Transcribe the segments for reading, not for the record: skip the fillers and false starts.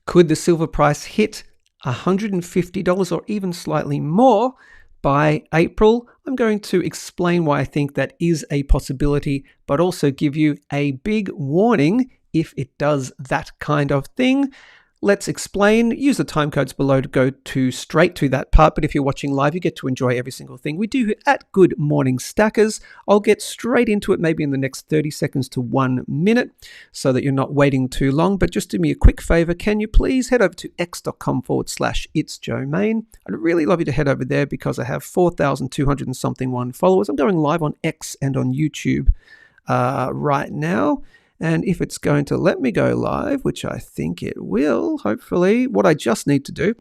Could the silver price hit $150 or even slightly more by April? I'm going to explain why I think that is a possibility, but also give you a big warning if it does that kind of thing. Let's explain. Use the time codes below to go straight to that part. But if you're watching live, you get to enjoy every single thing we do at Good Morning Stackers. I'll get straight into it maybe in the next 30 seconds to 1 minute so that you're not waiting too long. But just do me a quick favor. Can you please head over to x.com/itsjoemain? I'd really love you to head over there because I have 4,200 and something followers. I'm going live on X and on YouTube right now. And if it's going to let me go live, which I think it will, hopefully, what I just need to do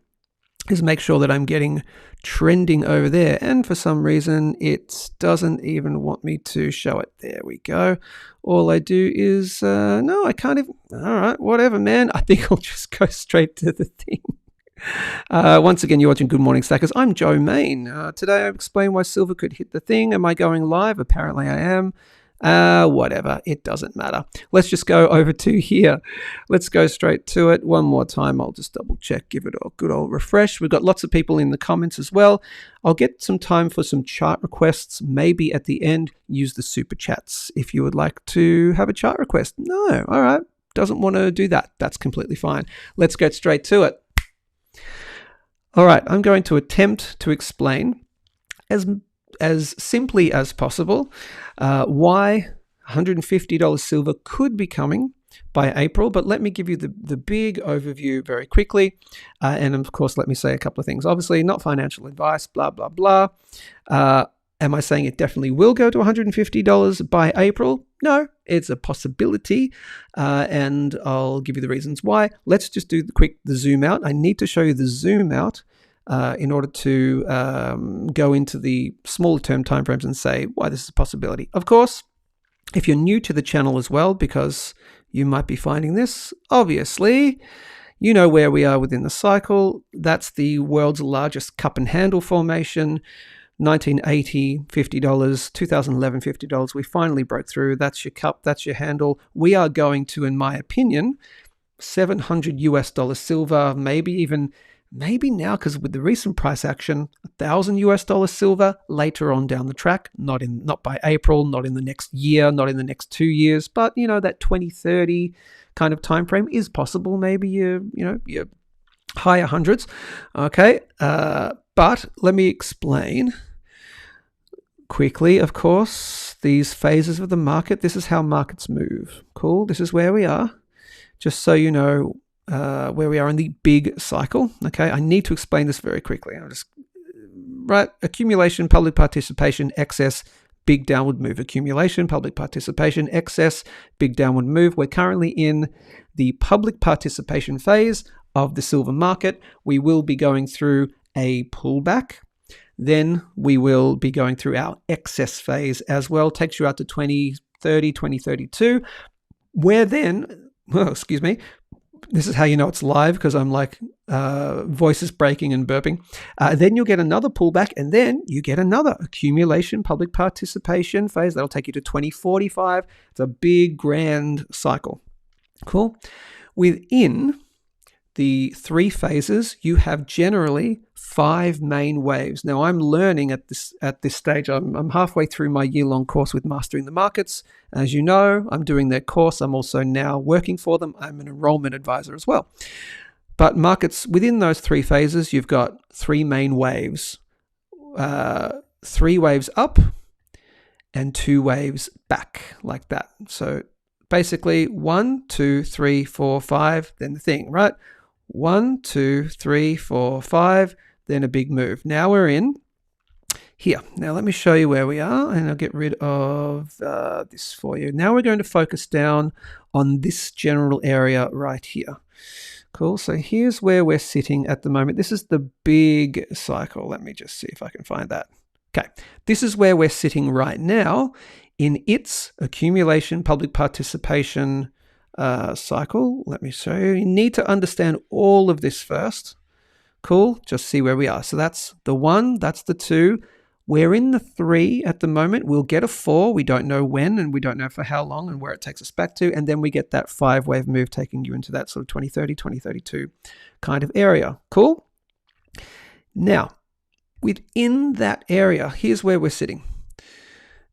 is make sure that I'm getting trending over there. And for some reason, it doesn't even want me to show it. There we go. All I do is, no, I can't even. All right, whatever, man. I think I'll just go straight to the thing. Once again, you're watching Good Morning Stackers. I'm Joe Main. Today, I've explained why silver could hit the thing. Am I going live? Apparently, I am. Whatever, it doesn't matter. Let's just go over to here. Let's go straight to it. One more time, I'll just double check, give it a good old refresh. We've got lots of people in the comments as well. I'll get some time for some chart requests. Maybe at the end, use the super chats if you would like to have a chart request. No, all right, doesn't want to do that. That's completely fine. Let's get straight to it. All right, I'm going to attempt to explain as simply as possible why $150 silver could be coming by April. But let me give you the big overview very quickly. And of course, let me say a couple of things. Obviously, not financial advice, blah, blah, blah. Am I saying it definitely will go to $150 by April? No, it's a possibility. And I'll give you the reasons why. Let's just do the zoom out. I need to show you the zoom out in order to go into the smaller term timeframes and say why this is a possibility. Of course, if you're new to the channel as well, because you might be finding this, obviously, you know where we are within the cycle. That's the world's largest cup and handle formation. 1980, $50, 2011, $50. We finally broke through. That's your cup, that's your handle. We are going to, in my opinion, $700 silver, maybe now, because with the recent price action, $1,000 silver later on down the track, not by April, not in the next year, not in the next 2 years, but that 2030 kind of time frame is possible. Maybe your higher hundreds. Okay, but let me explain quickly. Of course, these phases of the market. This is how markets move. Cool. This is where we are. Just so you know. Where we are in the big cycle. Okay, I need to explain this very quickly. Accumulation, public participation, excess, big downward move. Accumulation, public participation, excess, big downward move. We're currently in the public participation phase of the silver market. We will be going through a pullback. Then we will be going through our excess phase as well. Takes you out to 2030, 2032, where then, this is how you know it's live, because I'm like voices breaking and burping. Then you'll get another pullback, and then you get another accumulation, public participation phase. That'll take you to 2045. It's a big, grand cycle. Cool. Within the three phases, you have generally 5 main waves. Now, I'm learning at this stage. I'm halfway through my year-long course with Mastering the Markets. As you know, I'm doing their course. I'm also now working for them. I'm an enrollment advisor as well. But markets, within those 3 phases, you've got 3 main waves. 3 waves up and 2 waves back, like that. So basically 1, 2, 3, 4, 5, then the thing, right? 1, 2, 3, 4, 5, then a big move. Now we're in here. Now let me show you where we are, and I'll get rid of this for you. Now we're going to focus down on this general area right here. Cool. So here's where we're sitting at the moment. This is the big cycle. Let me just see if I can find that. Okay. This is where we're sitting right now in its accumulation, public participation cycle. Let me show you. You need to understand all of this first. Cool. Just see where we are. So that's the 1, that's the 2. We're in the 3 at the moment. We'll get a 4. We don't know when, and we don't know for how long and where it takes us back to. And then we get that 5 wave move taking you into that sort of 2030, 2032 kind of area. Cool? Now, within that area, here's where we're sitting.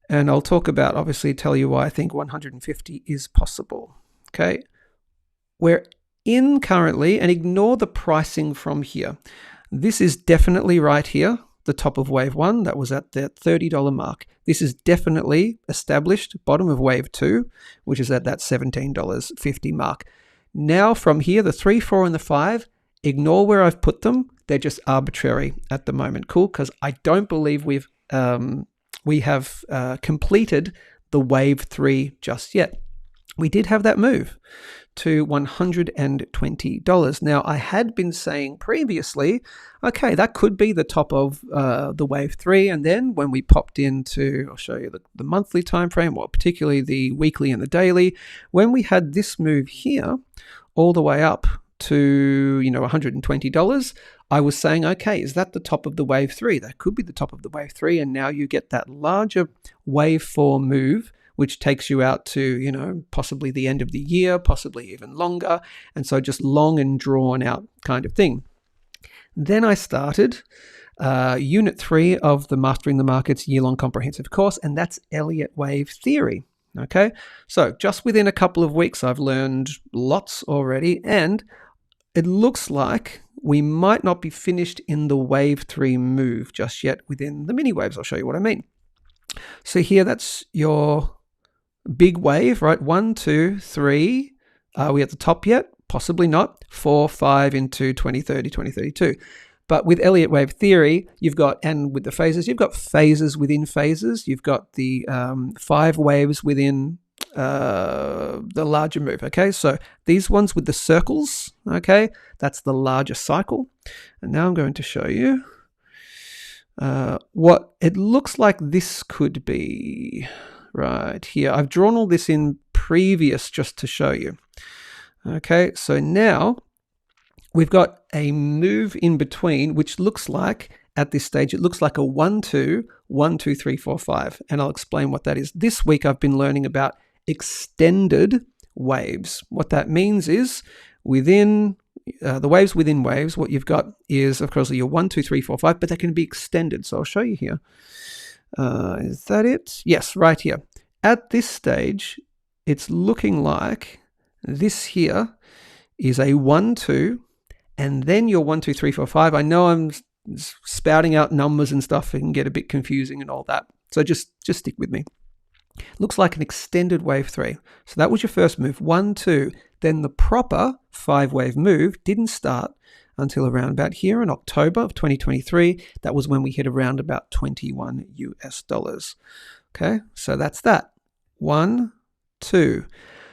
And I'll talk about, obviously, tell you why I think 150 is possible. Okay? We're in currently, and ignore the pricing from here. This is definitely right here, the top of wave 1. That was at that $30 mark. This is definitely established bottom of wave 2, which is at that $17.50 mark. Now from here, the 3, 4, and the 5, ignore where I've put them. They're just arbitrary at the moment. Cool? Because I don't believe we have completed the wave 3 just yet. We did have that move to $120. Now, I had been saying previously, okay, that could be the top of the wave 3. And then when we popped into, I'll show you the monthly time frame, or particularly the weekly and the daily, when we had this move here all the way up to $120, I was saying, okay, is that the top of the wave 3? That could be the top of the wave 3. And now you get that larger wave 4 move, which takes you out to, possibly the end of the year, possibly even longer. And so just long and drawn out kind of thing. Then I started Unit 3 of the Mastering the Markets year-long comprehensive course, and that's Elliott wave theory. Okay, so just within a couple of weeks, I've learned lots already, and it looks like we might not be finished in the wave 3 move just yet within the mini waves. I'll show you what I mean. So here, that's your big wave, right? 1, 2, 3. Are we at the top yet? Possibly not. 4, 5 into 2030, 2032. But with Elliott wave theory, you've got, and with the phases, you've got phases within phases. You've got the 5 waves within the larger move. Okay, so these ones with the circles, okay, that's the larger cycle. And now I'm going to show you what it looks like this could be right here. I've drawn all this in previous just to show you. Okay, so now we've got a move in between, which looks like, at this stage, it looks like a 1, 2, 1, 2, 3, 4, 5. And I'll explain what that is. This week, I've been learning about extended waves. What that means is within the waves within waves, what you've got is, of course, your 1, 2, 3, 4, 5, but they can be extended. So I'll show you here. Is that it? Yes, right here. At this stage, it's looking like this here is a 1, 2, and then your 1, 2, 3, 4, 5. I know I'm spouting out numbers and stuff. It can get a bit confusing and all that. So just stick with me. Looks like an extended wave 3. So that was your first move, 1, 2. Then the proper 5 wave move didn't start until around about here in October of 2023. That was when we hit around about $21 US. Okay, so that's that. 1, 2.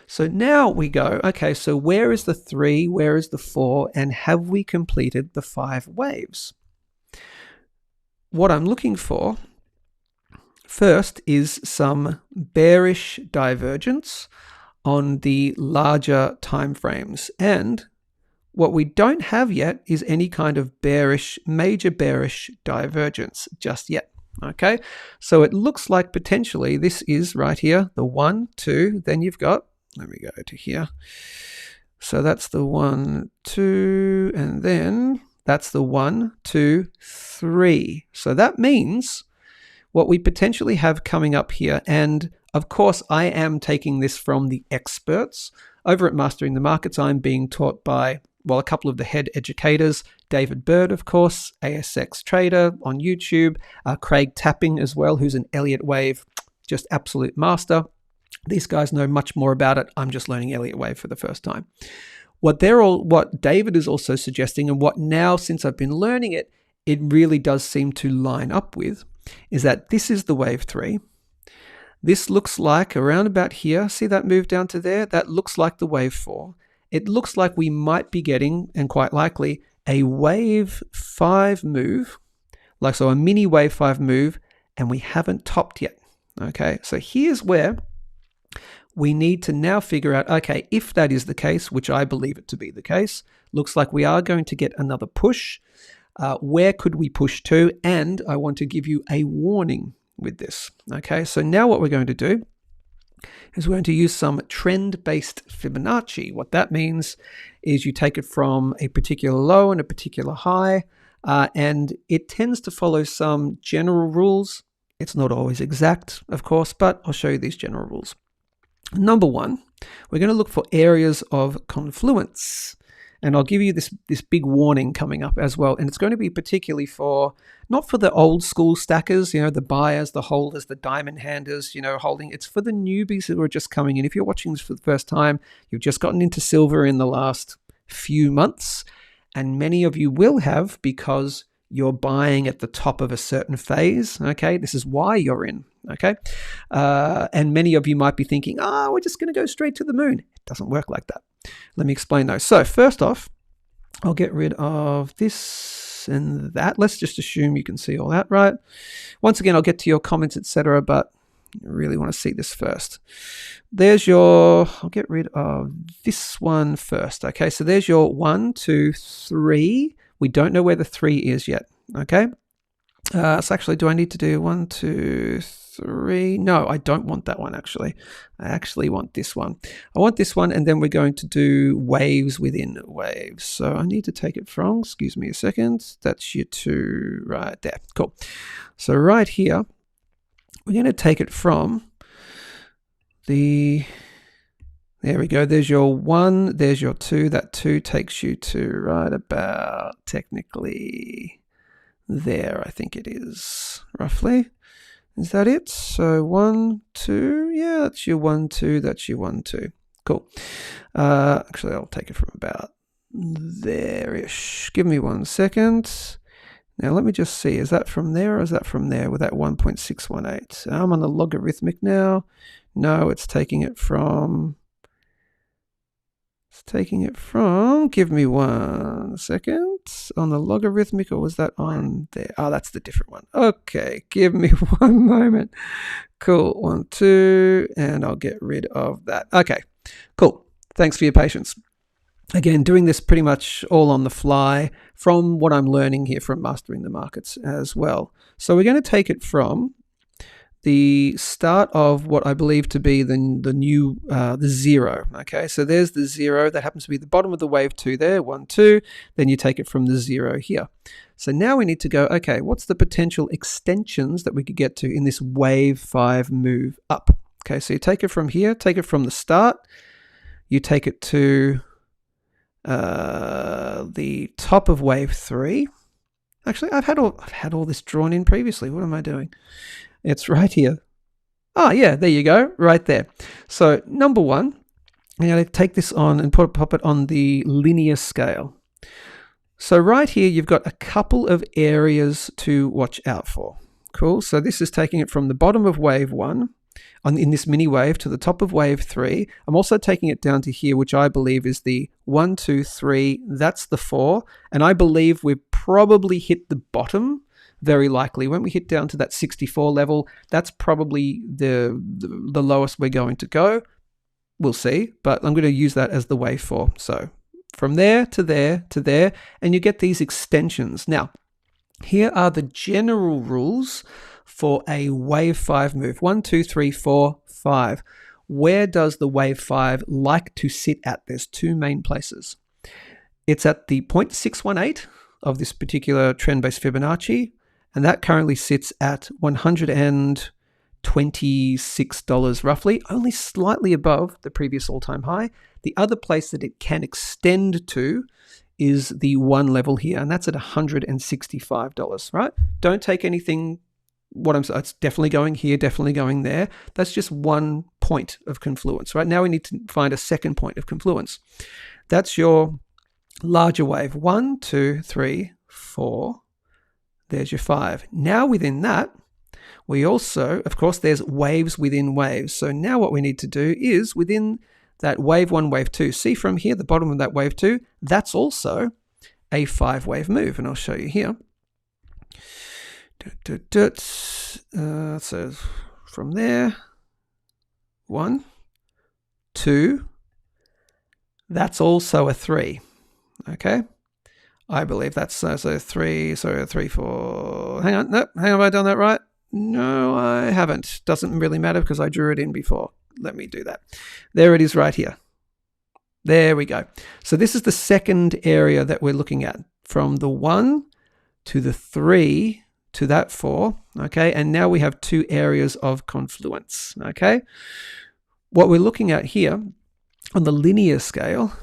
So now we go, okay, so where is the 3, where is the 4, and have we completed the 5 waves? What I'm looking for first is some bearish divergence on the larger time frames. And what we don't have yet is any kind of major bearish divergence just yet. Okay, so it looks like potentially this is right here, the 1, 2, then you've got, let me go to here. So that's the 1, 2, and then that's the 1, 2, 3. So that means what we potentially have coming up here, and of course I am taking this from the experts. Over at Mastering the Markets, I'm being taught by, well, a couple of the head educators, David Bird, of course, ASX trader on YouTube, Craig Tapping as well, who's an Elliott wave, just absolute master. These guys know much more about it. I'm just learning Elliott wave for the first time. What David is also suggesting, and what now, since I've been learning it, it really does seem to line up with, is that this is the wave 3. This looks like around about here. See that move down to there? That looks like the wave 4. It looks like we might be getting, and quite likely, a wave 5 move, so a mini wave 5 move, and we haven't topped yet. Okay, so here's where we need to now figure out, okay, if that is the case, which I believe it to be the case, looks like we are going to get another push. Where could we push to? And I want to give you a warning with this. Okay, so now what we're going to do is we're going to use some trend-based Fibonacci. What that means is you take it from a particular low and a particular high, and it tends to follow some general rules. It's not always exact, of course, but I'll show you these general rules. Number one, we're going to look for areas of confluence. And I'll give you this big warning coming up as well. And it's going to be particularly not for the old school stackers, the buyers, the holders, the diamond handers, holding. It's for the newbies who are just coming in. If you're watching this for the first time, you've just gotten into silver in the last few months. And many of you will have because you're buying at the top of a certain phase. Okay, this is why you're in. Okay, and many of you might be thinking, we're just going to go straight to the moon. It doesn't work like that. Let me explain those. So first off, I'll get rid of this and that. Let's just assume you can see all that, right? Once again, I'll get to your comments, etc., but you really want to see this first. I'll get rid of this one first. Okay, so there's your 1, 2, 3. We don't know where the 3 is yet. Okay, so actually, do I need to do 1, 2, 3? No, I don't want that one actually. I actually want this one. I want this one, and then we're going to do waves within waves. So I need to take it from, excuse me a second, that's your 2 right there. Cool. So right here, we're going to take it from there we go. There's your 1, there's your 2. That 2 takes you to right about technically there, I think it is, roughly. Is that it? So 1, 2, yeah, that's your 1, 2, that's your 1, 2. Cool. Actually, I'll take it from about there-ish. Give me 1 second. Now, let me just see. Is that from there or is that from there with that 1.618? I'm on the logarithmic now. No, it's taking it from... give me 1 second. On the logarithmic, or was that on there? Oh, that's the different one. Okay, give me 1 moment. Cool, 1, 2, and I'll get rid of that. Okay, cool. Thanks for your patience. Again, doing this pretty much all on the fly from what I'm learning here from mastering the markets as well. So we're going to take it from the start of what I believe to be the new the 0. Okay, so there's the 0. That happens to be the bottom of the wave 2 there, 1, 2. Then you take it from the 0 here. So now we need to go, okay, what's the potential extensions that we could get to in this wave 5 move up? Okay, so you take it from here, take it from the start. You take it to the top of wave 3. Actually, I've had all this drawn in previously. What am I doing? It's right here. Oh, yeah, there you go, right there. So number one, I'm going to take this on and pop it on the linear scale. So right here, you've got a couple of areas to watch out for. Cool. So this is taking it from the bottom of wave 1 in this mini wave to the top of wave 3. I'm also taking it down to here, which I believe is the 1, 2, 3. That's the 4. And I believe we've probably hit the bottom. Very likely when we hit down to that 64 level, that's probably the lowest we're going to go. We'll see, but I'm going to use that as the wave 4. So from there to there to there, and you get these extensions. Now, here are the general rules for a wave 5 move. 1, 2, 3, 4, 5. Where does the wave 5 like to sit at? There's 2 main places. It's at the 0.618 of this particular trend-based Fibonacci, and that currently sits at $126 roughly, only slightly above the previous all-time high. The other place that it can extend to is the 1 level here, and that's at $165, right? Don't take anything, it's definitely going here, definitely going there. That's just 1 point of confluence, right? Now we need to find a second point of confluence. That's your larger wave. 1, 2, 3, 4. There's your 5. Now within that, we also, of course, there's waves within waves. So now what we need to do is within that wave 1, wave 2, see from here, the bottom of that wave 2, that's also a 5-wave move. And I'll show you here. So from there, 1, 2, that's also a 3. Okay. I believe that's so 3, 4. Hang on, nope, have I done that right? No, I haven't. Doesn't really matter because I drew it in before. Let me do that. There it is right here. There we go. So this is the second area that we're looking at, from the 1 to the 3 to that 4, okay? And now we have 2 areas of confluence, okay? What we're looking at here on the linear scale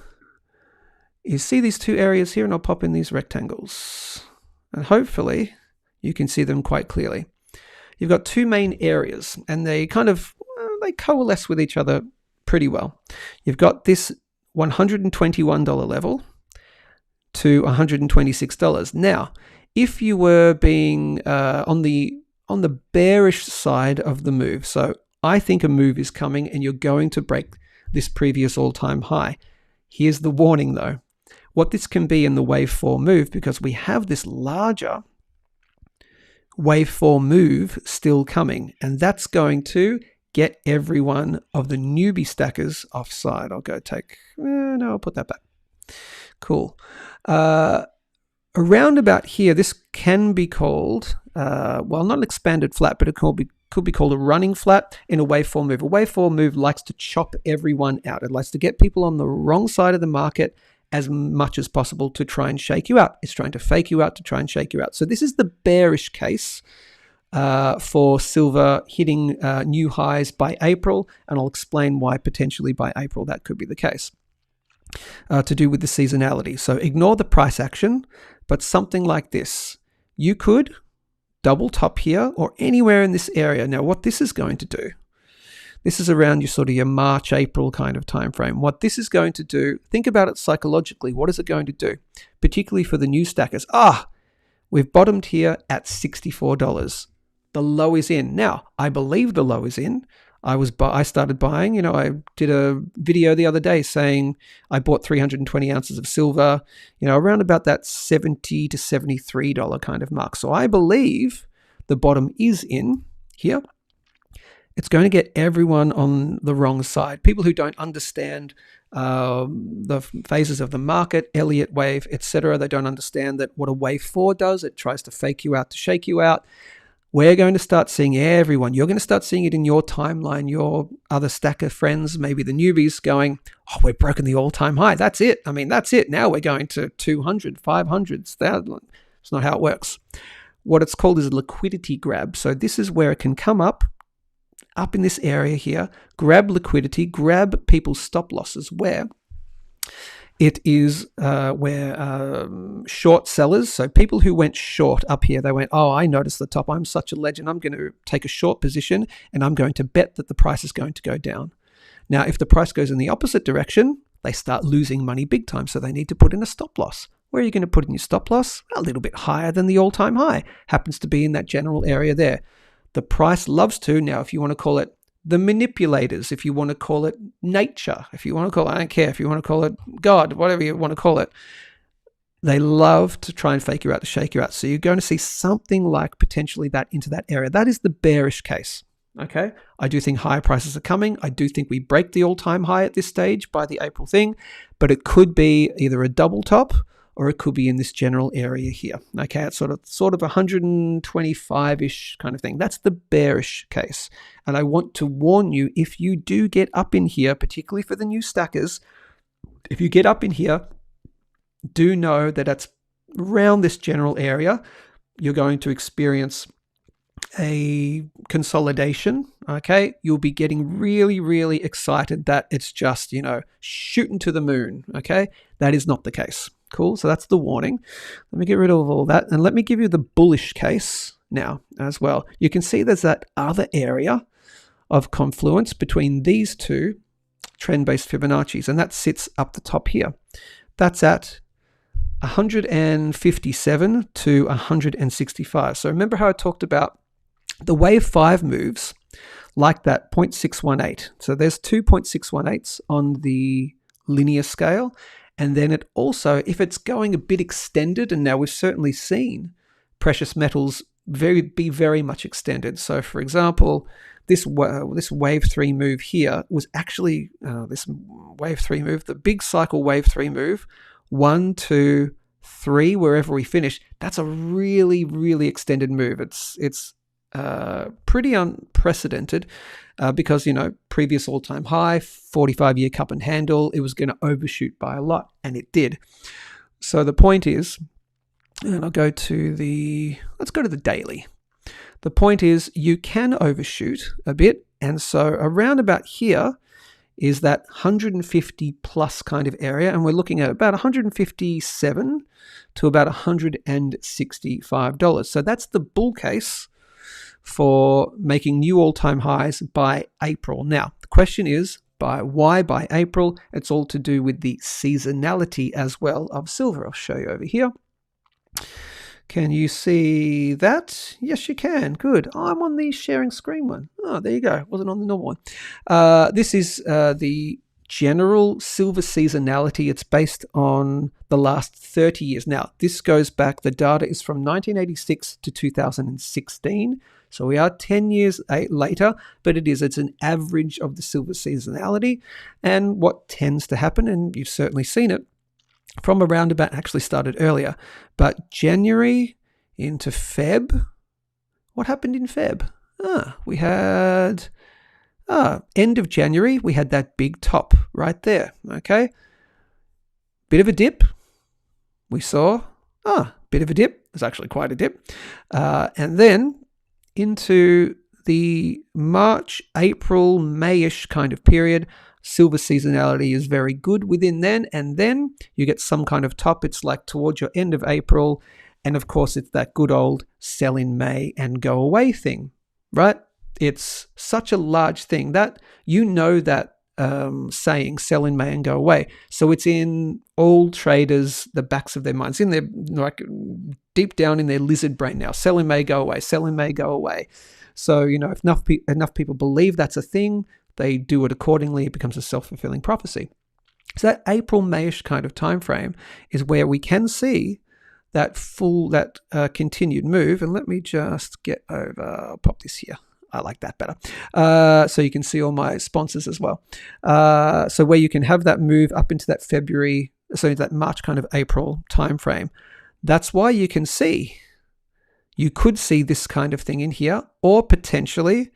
is, see these 2 areas here, and I'll pop in these rectangles. And hopefully you can see them quite clearly. You've got 2 main areas, and they kind of, they coalesce with each other pretty well. You've got this $121 level to $126. Now, if you were being on the bearish side of the move, so I think a move is coming and you're going to break this previous all-time high. Here's the warning though. What this can be in the wave 4 move, because we have this larger wave 4 move still coming, and that's going to get every one of the newbie stackers offside. I'll go take, no, I'll put that back. Cool. Around about here, this can be called, well, not an expanded flat, but it could be called a running flat in a wave 4 move. A wave 4 move likes to chop everyone out. It likes to get people on the wrong side of the market as much as possible to try and shake you out. It's trying to fake you out to try and shake you out. So this is the bearish case for silver hitting new highs by April, and I'll explain why potentially by April that could be the case. To do with the seasonality. So ignore the price action, but something like this. You could double top here or anywhere in this area. Now what this is going to do, this is around your sort of your March, April kind of time frame. What this is going to do, think about it psychologically. What is it going to do? Particularly for the new stackers. We've bottomed here at $64. The low is in. Now, I believe the low is in. I started buying, I did a video the other day saying I bought 320 ounces of silver, around about that $70 to $73 kind of mark. So I believe the bottom is in here. It's going to get everyone on the wrong side. People who don't understand the phases of the market, Elliott wave, etc. They don't understand that what a wave 4 does. It tries to fake you out to shake you out. We're going to start seeing everyone. You're going to start seeing it in your timeline, your other stacker friends, maybe the newbies going, we've broken the all-time high. That's it. That's it. Now we're going to 200, 500s. That's not how it works. What it's called is a liquidity grab. So this is where it can come up in this area here, grab liquidity, grab people's stop losses, where it is where short sellers, so people who went short up here, they went, I noticed the top. I'm such a legend. I'm going to take a short position and I'm going to bet that the price is going to go down. Now, if the price goes in the opposite direction, they start losing money big time. So they need to put in a stop loss. Where are you going to put in your stop loss? A little bit higher than the all-time high. Happens to be in that general area there. The price loves to, now if you want to call it the manipulators, if you want to call it nature, if you want to call it, I don't care, if you want to call it God, whatever you want to call it, they love to try and fake you out, to shake you out. So you're going to see something like potentially that into that area. That is the bearish case. Okay. I do think higher prices are coming. I do think we break the all-time high at this stage by the April thing, but it could be either a double top or it could be in this general area here. Okay, it's sort of 125-ish kind of thing. That's the bearish case. And I want to warn you, if you do get up in here, particularly for the new stackers, if you get up in here, do know that that's around this general area. You're going to experience a consolidation. Okay, you'll be getting really, really excited that it's just, shooting to the moon. Okay, that is not the case. Cool. So that's the warning. Let me get rid of all that. And let me give you the bullish case now as well. You can see there's that other area of confluence between these two trend-based Fibonacci's, and that sits up the top here. That's at 157 to 165. So remember how I talked about the wave 5 moves like that 0.618. So there's 2 0.618s on the linear scale. And then it also, if it's going a bit extended, and now we've certainly seen precious metals be very much extended. So for example, this wave 3 move here was actually, this wave 3 move, the big cycle wave 3 move, 1 to 3, wherever we finish, that's a really, really extended move. It's pretty unprecedented because, previous all-time high, 45-year cup and handle, it was going to overshoot by a lot, and it did. So the point is, and let's go to the daily. The point is you can overshoot a bit, and so around about here is that 150 plus kind of area, and we're looking at about $157 to about $165. So that's the bull case for making new all-time highs by April. Now, the question is, why by April? It's all to do with the seasonality as well of silver. I'll show you over here. Can you see that? Yes, you can. Good. I'm on the sharing screen one. Oh, there you go. Wasn't on the normal one. This is the general silver seasonality. It's based on the last 30 years. Now, this goes back, the data is from 1986 to 2016. So we are 10 years later, but it's an average of the silver seasonality. And what tends to happen, and you've certainly seen it, from around about, actually started earlier, but January into Feb. What happened in Feb? We had end of January, we had that big top right there, okay? Bit of a dip. We saw, bit of a dip. It's actually quite a dip. And then into the March, April, May-ish kind of period, silver seasonality is very good within then, and then you get some kind of top. It's like towards your end of April, and of course it's that good old sell in May and go away thing, right? It's such a large thing that that saying, sell in May and go away. So it's in all traders, the backs of their minds, in their, like, deep down in their lizard brain now. Sell in May, go away. Sell in May, go away. So, if enough people believe that's a thing, they do it accordingly. It becomes a self-fulfilling prophecy. So that April, Mayish kind of time frame is where we can see that continued move. And let me just get over. I'll pop this here. I like that better. So you can see all my sponsors as well. So where you can have that move up into that that March kind of April time frame. That's why you could see this kind of thing in here, or potentially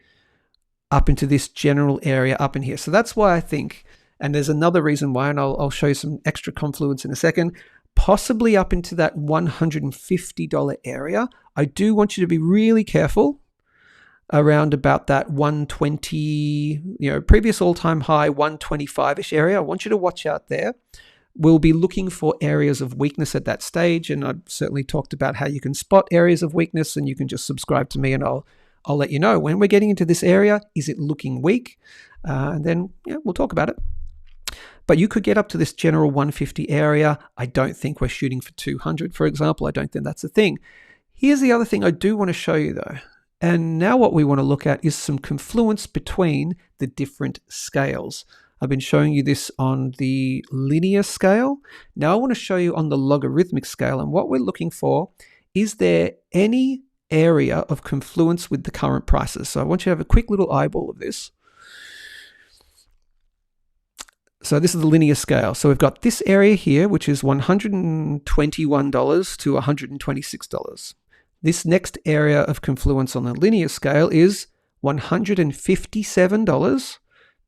up into this general area up in here. So that's why I think, and there's another reason why, and I'll show you some extra confluence in a second, possibly up into that $150 area. I do want you to be really careful around about that 120, previous all-time high 125-ish area. I want you to watch out there. We'll be looking for areas of weakness at that stage, and I've certainly talked about how you can spot areas of weakness, and you can just subscribe to me and I'll let you know when we're getting into this area. Is it looking weak? And then we'll talk about it. But you could get up to this general 150 area. I don't think we're shooting for 200, for example. I don't think that's a thing. Here's the other thing I do want to show you, though. And now what we want to look at is some confluence between the different scales. I've been showing you this on the linear scale. Now I want to show you on the logarithmic scale. And what we're looking for, is there any area of confluence with the current prices? So I want you to have a quick little eyeball of this. So this is the linear scale. So we've got this area here, which is $121 to $126. This next area of confluence on the linear scale is $157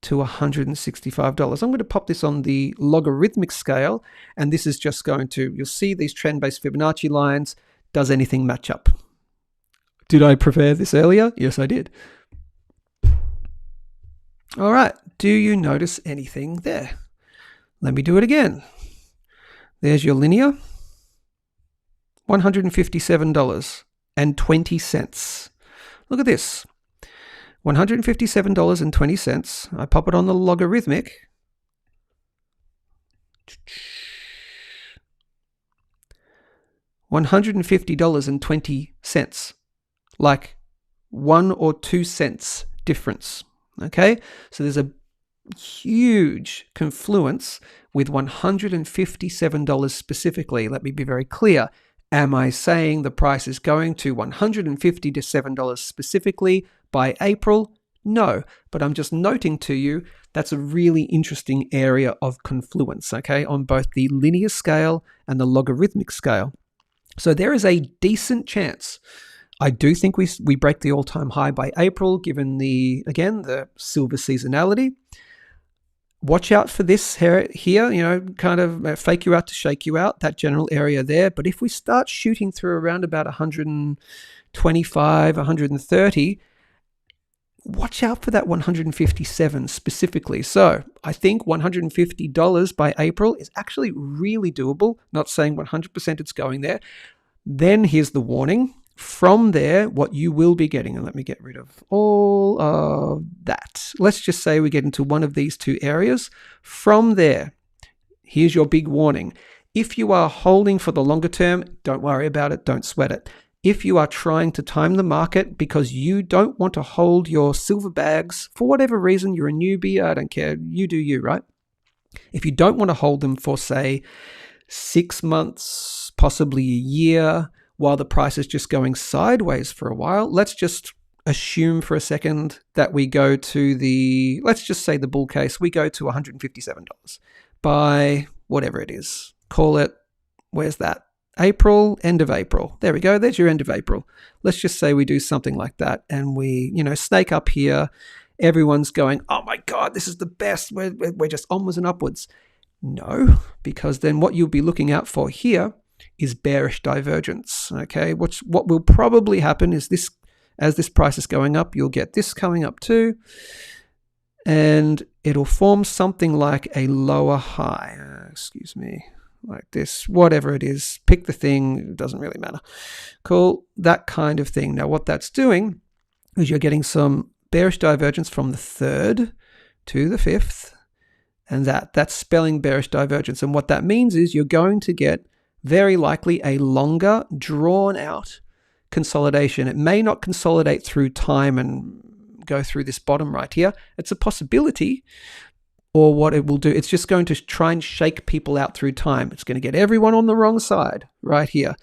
to $165. I'm going to pop this on the logarithmic scale, and this is just going to, you'll see these trend-based Fibonacci lines. Does anything match up? Did I prepare this earlier? Yes, I did. All right. Do you notice anything there? Let me do it again. There's your linear. $157.20. Look at this. $157.20. I pop it on the logarithmic. $150.20. Like 1 or 2 cents difference. Okay, so there's a huge confluence with $157 specifically. Let me be very clear. Am I saying the price is going to $157 specifically by April? No, but I'm just noting to you that's a really interesting area of confluence, okay, on both the linear scale and the logarithmic scale. So there is a decent chance. I do think we break the all-time high by April, given the silver seasonality. Watch out for this here, kind of fake you out to shake you out, that general area there. But if we start shooting through around about 125, 130, watch out for that 157 specifically. So I think $150 by April is actually really doable. Not saying 100% it's going there. Then here's the warning. From there, what you will be getting, and let me get rid of all of that. Let's just say we get into one of these two areas. From there, here's your big warning. If you are holding for the longer term, don't worry about it. Don't sweat it. If you are trying to time the market because you don't want to hold your silver bags for whatever reason, you're a newbie, I don't care, you do you, right? If you don't want to hold them for, say, 6 months, possibly a year, while the price is just going sideways for a while, let's just assume for a second that we go to let's just say the bull case, we go to $157 by whatever it is. Call it, where's that? April, end of April. There we go. There's your end of April. Let's just say we do something like that and we, snake up here. Everyone's going, oh my God, this is the best. We're just onwards and upwards. No, because then what you'll be looking out for here is bearish divergence. Okay, what will probably happen is this, as this price is going up, you'll get this coming up too, and it'll form something like a lower high. Like this, whatever it is, pick the thing, it doesn't really matter. Cool, that kind of thing. Now, what that's doing is you're getting some bearish divergence from the 3rd to the 5th, and that's spelling bearish divergence. And what that means is you're going to get very likely a longer, drawn-out consolidation. It may not consolidate through time and go through this bottom right here. It's a possibility, or what it will do, it's just going to try and shake people out through time. It's going to get everyone on the wrong side right here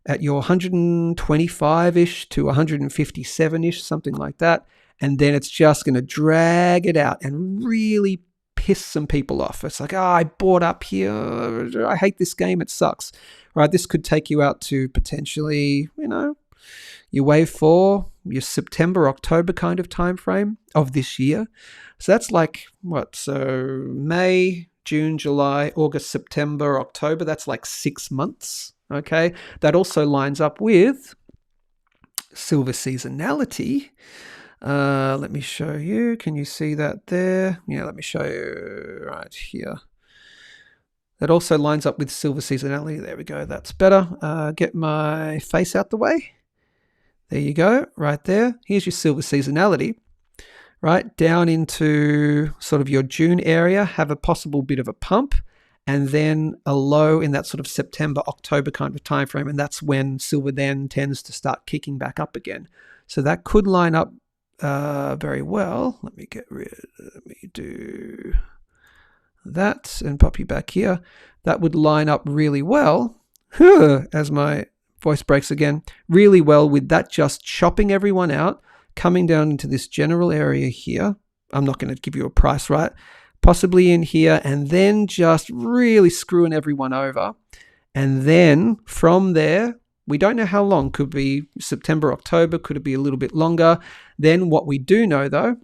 at your 125-ish to 157-ish, something like that. And then it's just going to drag it out and really piss some people off. It's like, I bought up here. I hate this game. It sucks. Right? This could take you out to potentially, your wave 4, your September, October kind of time frame of this year. So that's like what? So May, June, July, August, September, October. That's like 6 months. Okay. That also lines up with silver seasonality. Let me show you. Can you see that there? Yeah, let me show you right here. That also lines up with silver seasonality. There we go. That's better. Get my face out the way. There you go. Right there. Here's your silver seasonality. Right down into sort of your June area. Have a possible bit of a pump. And then a low in that sort of September, October kind of time frame. And that's when silver then tends to start kicking back up again. So that could line up very well. Let me do that and pop you back here. That would line up really well, as my voice breaks again, really well with that just chopping everyone out, coming down into this general area here. I'm not going to give you a price, right? Possibly in here, and then just really screwing everyone over. And then from there, we don't know how long. Could be September, October. Could it be a little bit longer? Then what we do know, though,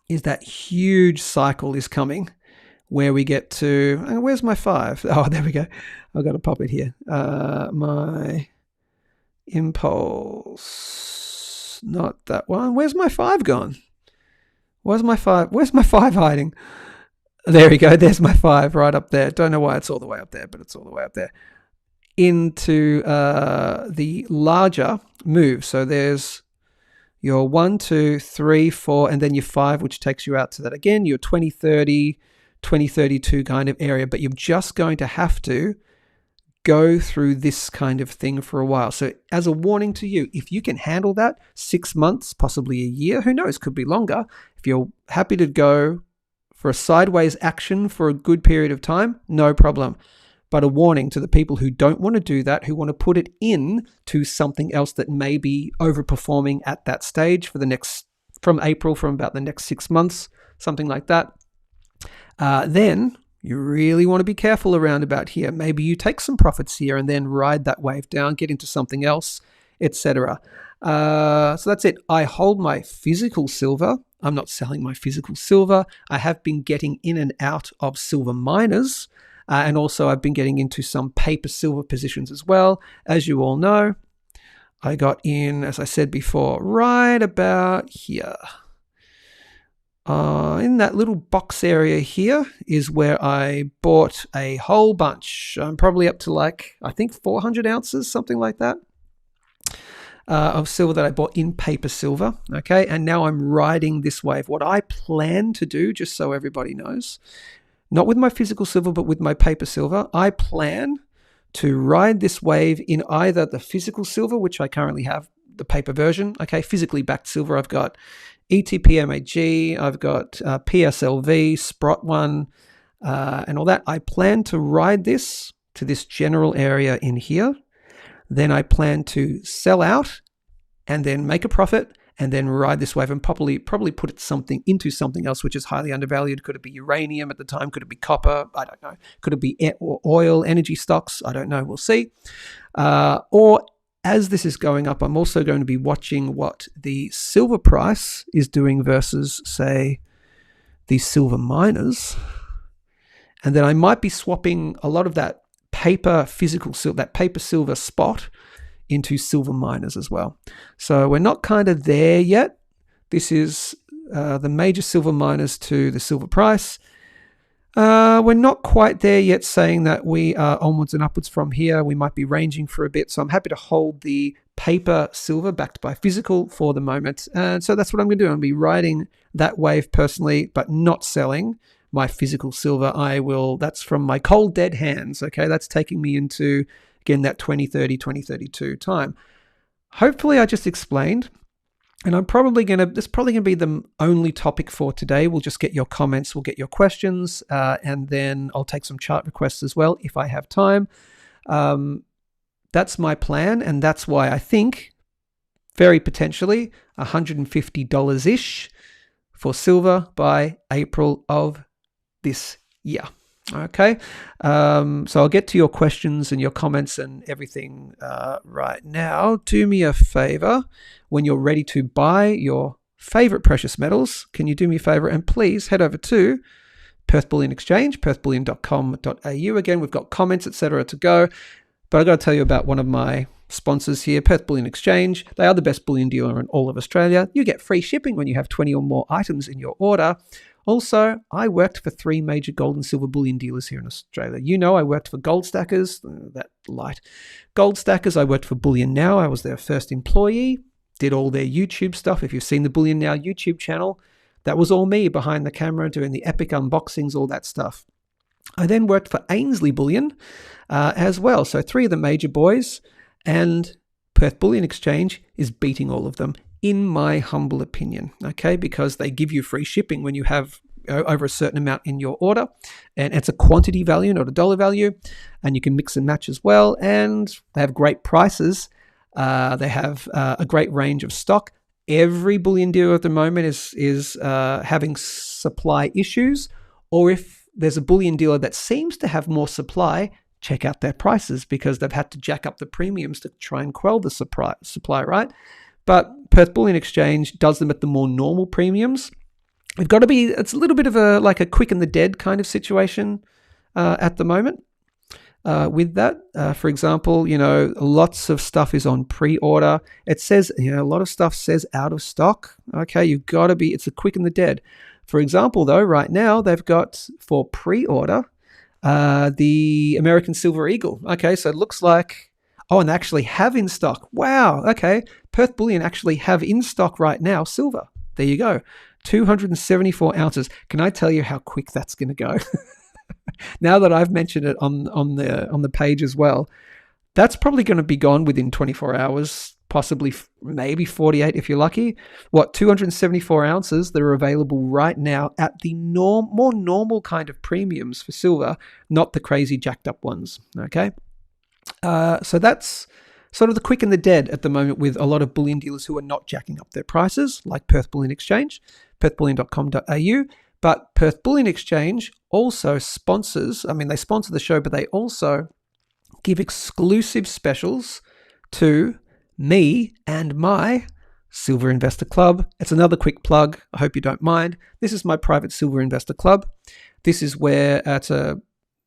is that huge cycle is coming where we get to, where's my 5? Oh, there we go. I've got to pop it here. My impulse, not that one. Where's my 5 gone? Where's my 5 hiding? There we go. There's my 5 right up there. Don't know why it's all the way up there, but it's all the way up there. Into the larger move. So there's your 1, 2, 3, 4, and then your 5, which takes you out to that again, your 2030, 2032 kind of area. But you're just going to have to go through this kind of thing for a while. So as a warning to you, if you can handle that 6 months, possibly a year, who knows, could be longer. If you're happy to go for a sideways action for a good period of time, no problem. But a warning to the people who don't want to do that, who want to put it in to something else that may be overperforming at that stage for the next from April, from about the next 6 months, something like that, then you really want to be careful around about here. Maybe you take some profits here and then ride that wave down, get into something else, etc. So that's it. I hold my physical silver. I'm not selling my physical silver. I have been getting in and out of silver miners, and also I've been getting into some paper silver positions as well. As you all know, I got in, as I said before, right about here. In that little box area here is where I bought a whole bunch. I'm probably up to I think 400 ounces, something like that, of silver that I bought in paper silver. Okay, and now I'm riding this wave. What I plan to do, just so everybody knows, not with my physical silver, but with my paper silver, I plan to ride this wave in either the physical silver, which I currently have, the paper version, okay, physically backed silver. I've got ETP MAG, I've got PSLV, Sprott 1, and all that. I plan to ride this to this general area in here. Then I plan to sell out and then make a profit and then ride this wave and probably put it into something else which is highly undervalued. Could it be uranium at the time? Could it be copper? I don't know. Could it be oil, energy stocks? I don't know. We'll see. Or as this is going up, I'm also going to be watching what the silver price is doing versus, say, the silver miners. And then I might be swapping a lot of that paper physical silver, that paper silver spot, into silver miners as well. So we're not kind of there yet. This is the major silver miners to the silver price. We're not quite there yet, saying that we are onwards and upwards from here. We might be ranging for a bit. So I'm happy to hold the paper silver backed by physical for the moment. And so that's what I'm going to do. I'm going to be riding that wave personally, but not selling my physical silver. That's from my cold dead hands. Okay. That's taking me into, again, that 2030, 2032 time. Hopefully I just explained. And this is probably going to be the only topic for today. We'll just get your comments, we'll get your questions, and then I'll take some chart requests as well if I have time. That's my plan, and that's why I think very potentially $150-ish for silver by April of this year. Okay, so I'll get to your questions and your comments and everything right now. Do me a favor, when you're ready to buy your favorite precious metals, can you do me a favor and please head over to Perth Bullion Exchange, perthbullion.com.au. Again, we've got comments, etc. to go, but I've got to tell you about one of my sponsors here, Perth Bullion Exchange. They are the best bullion dealer in all of Australia. You get free shipping when you have 20 or more items in your order. Also, I worked for 3 major gold and silver bullion dealers here in Australia. You know, I worked for Goldstackers, Goldstackers. I worked for Bullion Now. I was their first employee, did all their YouTube stuff. If you've seen the Bullion Now YouTube channel, that was all me behind the camera doing the epic unboxings, all that stuff. I then worked for Ainslie Bullion as well. So 3 of the major boys, and Perth Bullion Exchange is beating all of them, in my humble opinion, okay, because they give you free shipping when you have over a certain amount in your order, and it's a quantity value, not a dollar value, and you can mix and match as well, and they have great prices. They have a great range of stock. Every bullion dealer at the moment is having supply issues, or if there's a bullion dealer that seems to have more supply, check out their prices, because they've had to jack up the premiums to try and quell the supply, right? But Perth Bullion Exchange does them at the more normal premiums. It's a little bit of a quick and the dead kind of situation at the moment with that. For example, lots of stuff is on pre-order. It says, a lot of stuff says out of stock. Okay, it's a quick and the dead. For example, though, right now they've got for pre-order the American Silver Eagle. Okay, so it looks like, and they actually have in stock. Wow, okay. Perth Bullion actually have in stock right now silver. There you go. 274 ounces. Can I tell you how quick that's going to go? Now that I've mentioned it on the page as well, that's probably going to be gone within 24 hours, possibly maybe 48 if you're lucky. 274 ounces that are available right now at the more normal kind of premiums for silver, not the crazy jacked up ones. Okay. So that's sort of the quick and the dead at the moment with a lot of bullion dealers who are not jacking up their prices, like Perth Bullion Exchange, perthbullion.com.au. But Perth Bullion Exchange also sponsors, they sponsor the show, but they also give exclusive specials to me and my Silver Investor Club. It's another quick plug. I hope you don't mind. This is my private Silver Investor Club. This is where it's a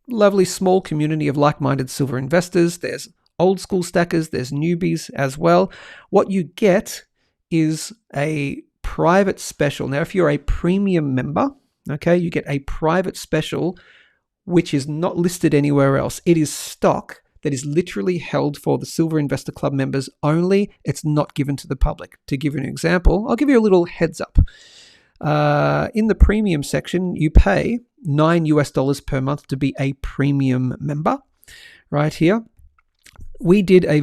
lovely small community of like-minded silver investors. There's old school stackers, there's newbies as well. What you get is a private special. Now, if you're a premium member, okay, you get a private special which is not listed anywhere else. It is stock that is literally held for the Silver Investor Club members only. It's not given to the public. To give you an example, I'll give you a little heads up. In the premium section, you pay $9 per month to be a premium member. Right here, we did a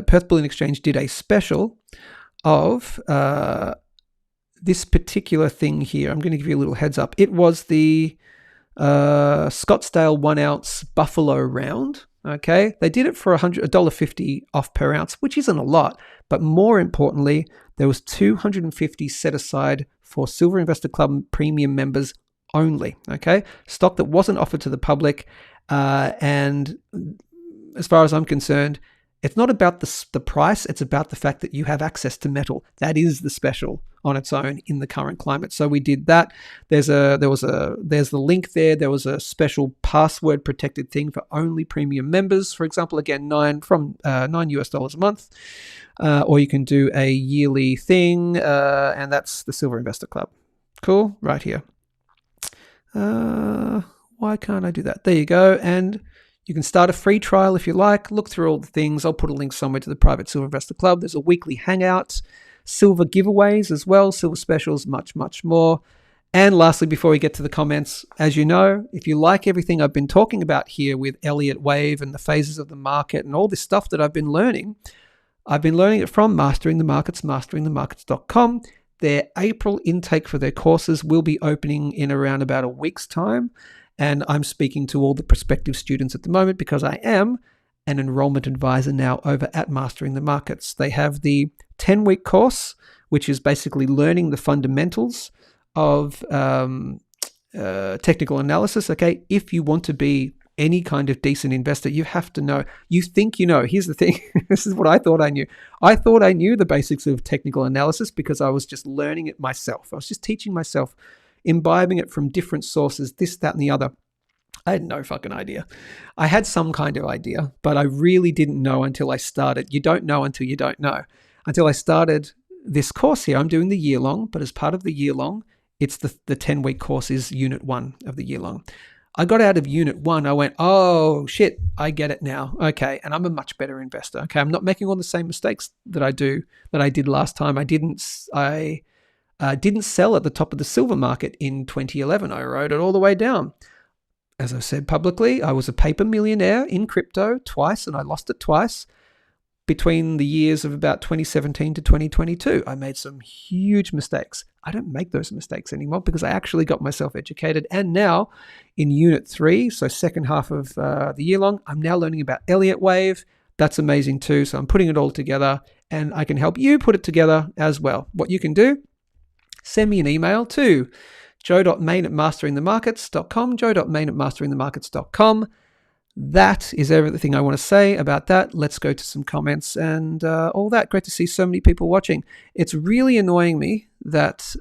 Perth Bullion Exchange did a special of this particular thing here. I'm going to give you a little heads up. It was the Scottsdale 1 ounce Buffalo round. Okay, they did it for $1.50 off per ounce, which isn't a lot, but more importantly, there was $250 set aside for Silver Investor Club premium members only. Okay, stock that wasn't offered to the public, and as far as I'm concerned, it's not about the price, it's about the fact that you have access to metal. That is the special on its own in the current climate. So we did that. There's the link there. There was a special password protected thing for only premium members. For example, again, $9 a month, or you can do a yearly thing, and that's the Silver Investor Club. Cool, right here. Why can't I do that? There you go. And you can start a free trial if you like. Look through all the things. I'll put a link somewhere to the private Silver Investor Club. There's a weekly hangout, silver giveaways as well, silver specials, much, much more. And lastly, before we get to the comments, as you know, if you like everything I've been talking about here with Elliott Wave and the phases of the market and all this stuff that I've been learning it from Mastering the Markets, masteringthemarkets.com. Their April intake for their courses will be opening in around about a week's time. And I'm speaking to all the prospective students at the moment because I am an enrollment advisor now over at Mastering the Markets. They have the 10-week course, which is basically learning the fundamentals of technical analysis. Okay, if you want to be any kind of decent investor, you have to know. You think you know. Here's the thing. This is what I thought I knew. I thought I knew the basics of technical analysis because I was just learning it myself. I was just teaching myself, imbibing it from different sources, this, that, and the other. I had no fucking idea. I had some kind of idea, but I really didn't know until I started. You don't know until you don't know. Until I started this course here. I'm doing the year-long, but as part of the year-long, it's the 10-week course is Unit 1 of the year-long. I got out of Unit 1. I went, oh, shit, I get it now. Okay, and I'm a much better investor. Okay, I'm not making all the same mistakes that I did last time. I didn't sell at the top of the silver market in 2011. I rode it all the way down. As I've said publicly, I was a paper millionaire in crypto twice, and I lost it twice between the years of about 2017 to 2022. I made some huge mistakes. I don't make those mistakes anymore because I actually got myself educated. And now in Unit 3, so second half of the year long, I'm now learning about Elliott Wave. That's amazing too. So I'm putting it all together and I can help you put it together as well. What you can do, send me an email to joe.main@masteringthemarkets.com, joe.main@masteringthemarkets.com. That is everything I want to say about that. Let's go to some comments and all that. Great to see so many people watching. It's really annoying me that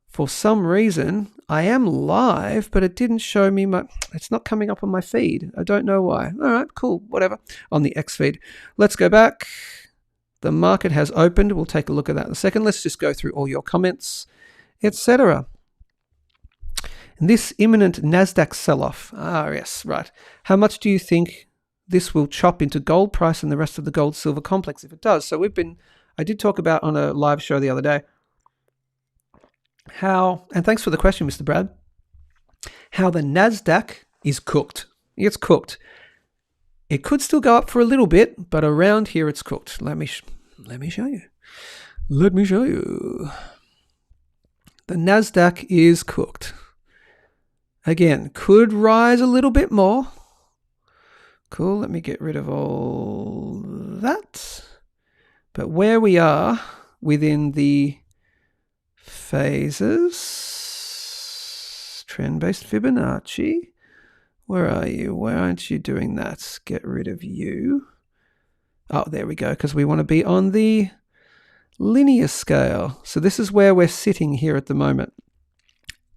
for some reason I am live, but it didn't show me it's not coming up on my feed. I don't know why. All right, cool, whatever. On the X feed. Let's go back. The market has opened. We'll take a look at that in a second. Let's just go through all your comments, etc. This imminent NASDAQ sell-off. Yes, right. How much do you think this will chop into gold price and the rest of the gold-silver complex if it does? So I did talk about on a live show the other day and thanks for the question, Mr. Brad, how the NASDAQ is cooked. It's cooked. It could still go up for a little bit, but around here it's cooked. Let me show you. Let me show you. The NASDAQ is cooked. Again, could rise a little bit more. Cool. Let me get rid of all that. But where we are within the phases, trend-based Fibonacci, where are you? Why aren't you doing that? Get rid of you. Oh, there we go, because we want to be on the linear scale. So this is where we're sitting here at the moment.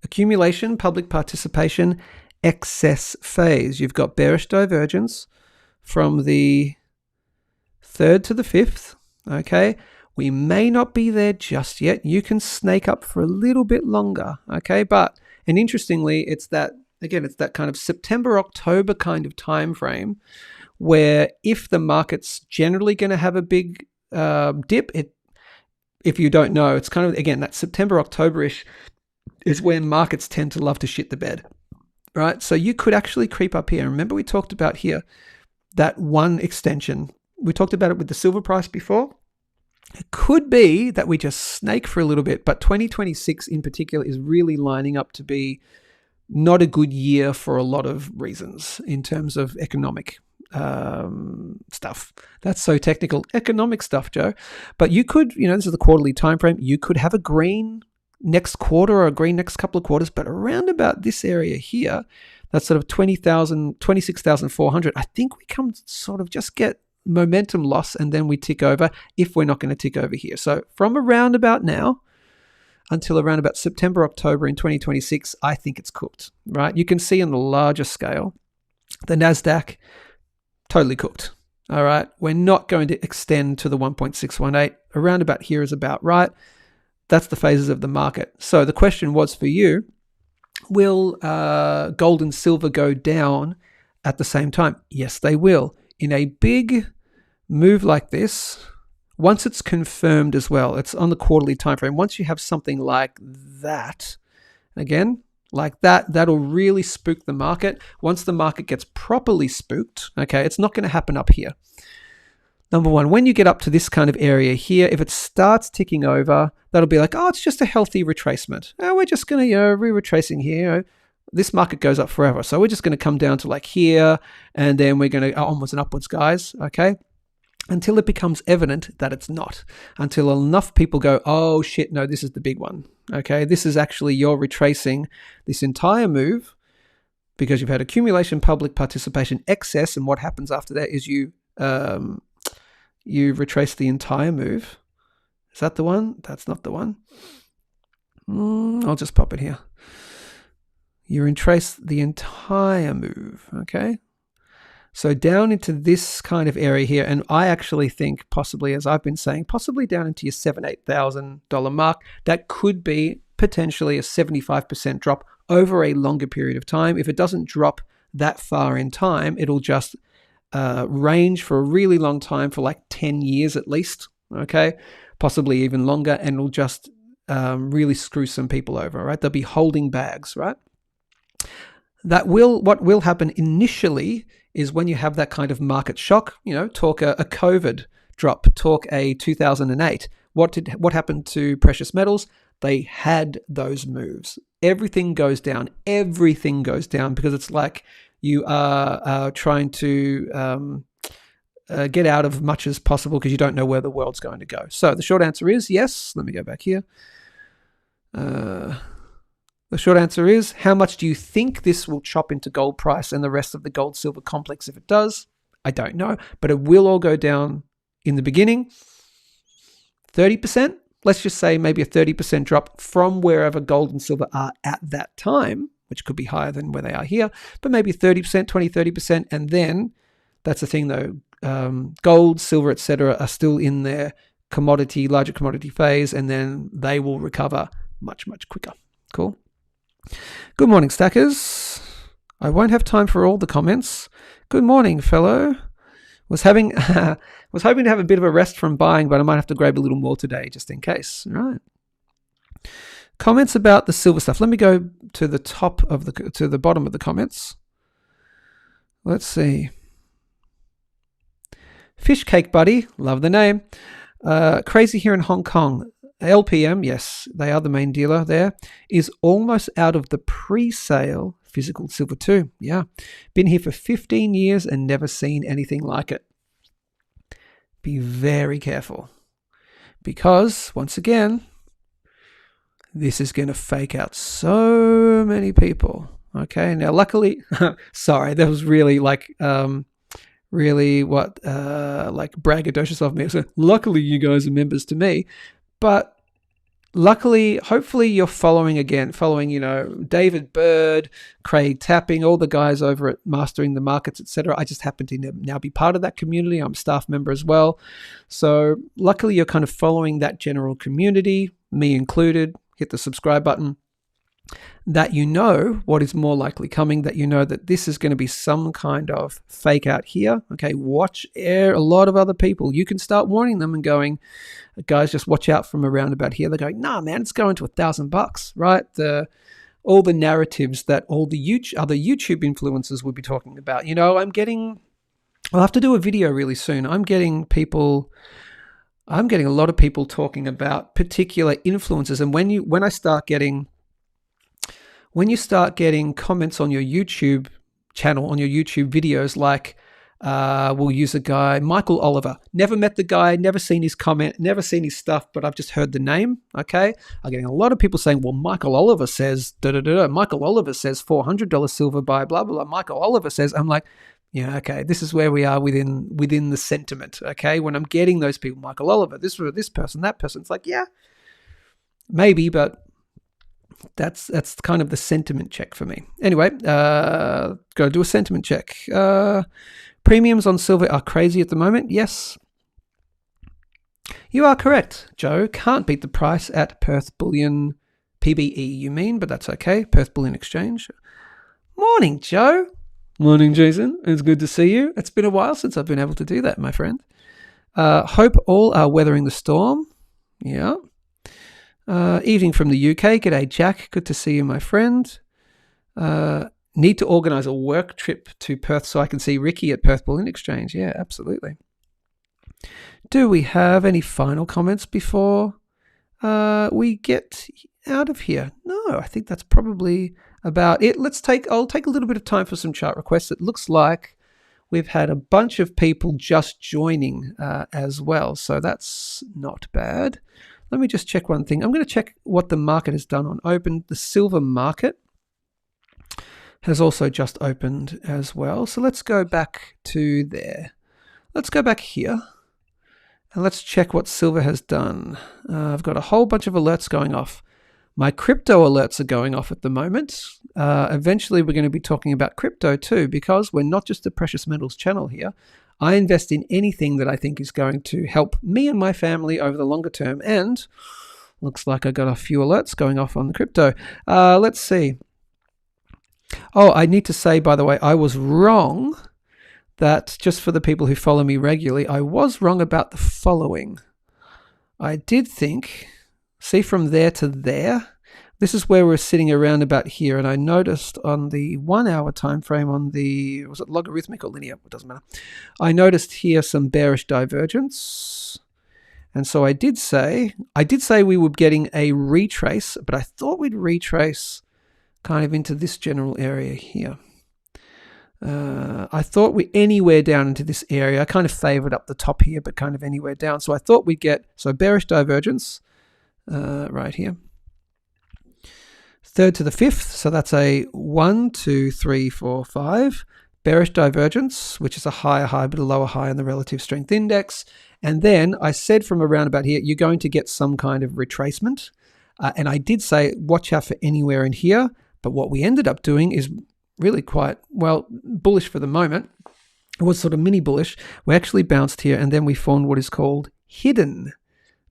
Accumulation, public participation, excess phase. You've got bearish divergence from the 3rd to the 5th. Okay, we may not be there just yet. You can snake up for a little bit longer. Okay, and interestingly, it's that kind of September, October kind of time frame where if the market's generally going to have a big dip, if you don't know, it's kind of, again, that September, October-ish is when markets tend to love to shit the bed, right? So you could actually creep up here. Remember we talked about here that one extension. We talked about it with the silver price before. It could be that we just snake for a little bit, but 2026 in particular is really lining up to be not a good year for a lot of reasons in terms of economic stuff. That's so technical. Economic stuff, Joe. But you could, this is the quarterly time frame. You could have a green next quarter or a green next couple of quarters, but around about this area here, that's sort of 26,400. I think we come sort of just get momentum loss and then we tick over if we're not going to tick over here. So from around about now until around about September, October in 2026, I think it's cooked, right? You can see on the larger scale, the NASDAQ, totally cooked. All right. We're not going to extend to the 1.618. Around about here is about right. That's the phases of the market. So the question was for you, will gold and silver go down at the same time? Yes, they will. In a big move like this, once it's confirmed as well, it's on the quarterly time frame. Once you have something like that, again, like that, that'll really spook the market. Once the market gets properly spooked, okay, it's not going to happen up here. Number one, when you get up to this kind of area here, if it starts ticking over, that'll be like, oh, it's just a healthy retracement. Oh, we're just going to, re-retracing here. This market goes up forever. So we're just going to come down to like here, and then we're going to, onwards and upwards, guys, okay? Until it becomes evident that it's not. Until enough people go, oh, shit, no, this is the big one, okay? This is actually you're retracing this entire move because you've had accumulation, public participation, excess, and what happens after that is you retrace the entire move. Is that the one? That's not the one. I'll just pop it here. You retrace the entire move, okay? So down into this kind of area here, and I actually think possibly, as I've been saying, possibly down into your $7,000-$8,000 mark, that could be potentially a 75% drop over a longer period of time. If it doesn't drop that far in time, it'll just range for a really long time, for like 10 years at least, okay? Possibly even longer, and it'll just really screw some people over, right? They'll be holding bags, right? What will happen initially is when you have that kind of market shock, talk a COVID drop, talk a 2008. What happened to precious metals? They had those moves. Everything goes down because it's like you are trying to get out of much as possible because you don't know where the world's going to go. So the short answer is yes. Let me go back here. The short answer is, how much do you think this will chop into gold price and the rest of the gold-silver complex if it does? I don't know, but it will all go down in the beginning. 30%, let's just say maybe a 30% drop from wherever gold and silver are at that time, which could be higher than where they are here, but maybe 30%, 20, 30%. And then, that's the thing though, gold, silver, etc. are still in their larger commodity phase, and then they will recover much, much quicker. Cool. Good morning, stackers. I won't have time for all the comments. Good morning, fellow. Was hoping to have a bit of a rest from buying, but I might have to grab a little more today just in case. All right. Comments about the silver stuff. Let me go to the bottom of the comments. Let's see. Fish Cake Buddy, love the name. Crazy here in Hong Kong. LPM, yes, they are the main dealer there, is almost out of the pre-sale physical silver too. Yeah. Been here for 15 years and never seen anything like it. Be very careful because, once again, this is going to fake out so many people. Okay. Now, luckily, sorry, that was really like braggadocious of me. So luckily you guys are members to me, but luckily, hopefully you're following, David Bird, Craig Tapping, all the guys over at Mastering the Markets, etc. I just happen to now be part of that community. I'm a staff member as well. So luckily you're kind of following that general community, me included. Hit the subscribe button. That you know what is more likely coming, that you know that this is going to be some kind of fake out here. Okay, watch a lot of other people. You can start warning them and going, guys, just watch out from around about here. They're going, nah, man, it's going to $1,000, right? All the narratives that all the other YouTube influencers would be talking about. I'll have to do a video really soon. I'm getting a lot of people talking about particular influencers, and when you start getting comments on your YouTube channel, on your YouTube videos, like we'll use a guy, Michael Oliver. Never met the guy, never seen his comment, never seen his stuff, but I've just heard the name, okay? I'm getting a lot of people saying, well, Michael Oliver says da-da-da-da. Michael Oliver says $400 silver buy, blah, blah, blah. Michael Oliver says, I'm like, yeah, okay, this is where we are within the sentiment, okay? When I'm getting those people, Michael Oliver, this person, that person, it's like, yeah, maybe, but that's kind of the sentiment check for me. Anyway, got to do a sentiment check. Premiums on silver are crazy at the moment. Yes, you are correct, Joe. Can't beat the price at Perth Bullion PBE, you mean, but that's okay. Perth Bullion Exchange. Morning, Joe. Morning, Jason. It's good to see you. It's been a while since I've been able to do that, my friend. Hope all are weathering the storm. Yeah. Evening from the UK. G'day, Jack. Good to see you, my friend. Need to organise a work trip to Perth so I can see Ricky at Perth Bullion Exchange. Yeah, absolutely. Do we have any final comments before we get out of here? No, I think that's probably about it. I'll take a little bit of time for some chart requests. It looks like we've had a bunch of people just joining as well, so that's not bad. Let me just check one thing. I'm going to check what the market has done on open. The silver market has also just opened as well. So let's go back to there. Let's go back here and let's check what silver has done. I've got a whole bunch of alerts going off. My crypto alerts are going off at the moment. Eventually, we're going to be talking about crypto too, because we're not just a precious metals channel here. I invest in anything that I think is going to help me and my family over the longer term. And looks like I got a few alerts going off on the crypto. Let's see. Oh, I need to say, by the way, I was wrong. That just for the people who follow me regularly, I was wrong about the following. I did think, see from there to there, this is where we're sitting around about here, and I noticed on the 1 hour time frame on the, was it logarithmic or linear? It doesn't matter. I noticed here some bearish divergence, and so I did say we were getting a retrace, but I thought we'd retrace kind of into this general area here. I thought we anywhere down into this area. I kind of favored up the top here, but kind of anywhere down. So I thought we'd get, bearish divergence right here. Third to the fifth, so that's a 1, 2, 3, 4, 5. Bearish divergence, which is a higher high but a lower high in the relative strength index. And then I said from around about here, you're going to get some kind of retracement. And I did say, watch out for anywhere in here. But what we ended up doing is really quite, well, bullish for the moment. It was sort of mini bullish. We actually bounced here and then we formed what is called hidden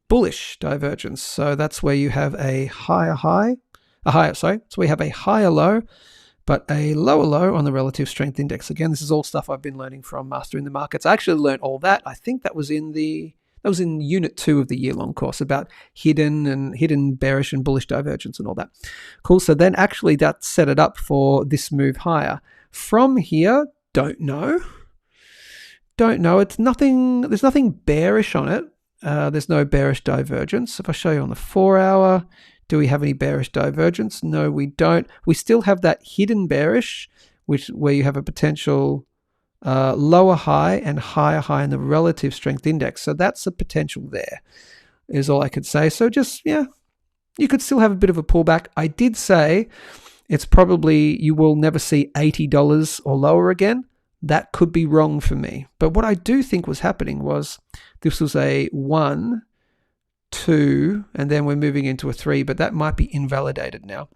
bullish divergence. So that's where you have a higher high. So we have a higher low, but a lower low on the relative strength index. Again, this is all stuff I've been learning from Mastering the Markets. I actually learned all that. I think that was in unit 2 of the year-long course about hidden bearish and bullish divergence and all that. Cool. So then actually that set it up for this move higher. From here, don't know. It's nothing. There's nothing bearish on it. There's no bearish divergence. If I show you on the 4 hour, Do we have any bearish divergence? No, we don't. We still have that hidden bearish, where you have a potential lower high and higher high in the relative strength index. So that's a potential there, is all I could say. So just, yeah, you could still have a bit of a pullback. I did say it's probably you will never see $80 or lower again. That could be wrong for me. But what I do think was happening was this was a 1, 2, and then we're moving into a 3, but that might be invalidated now.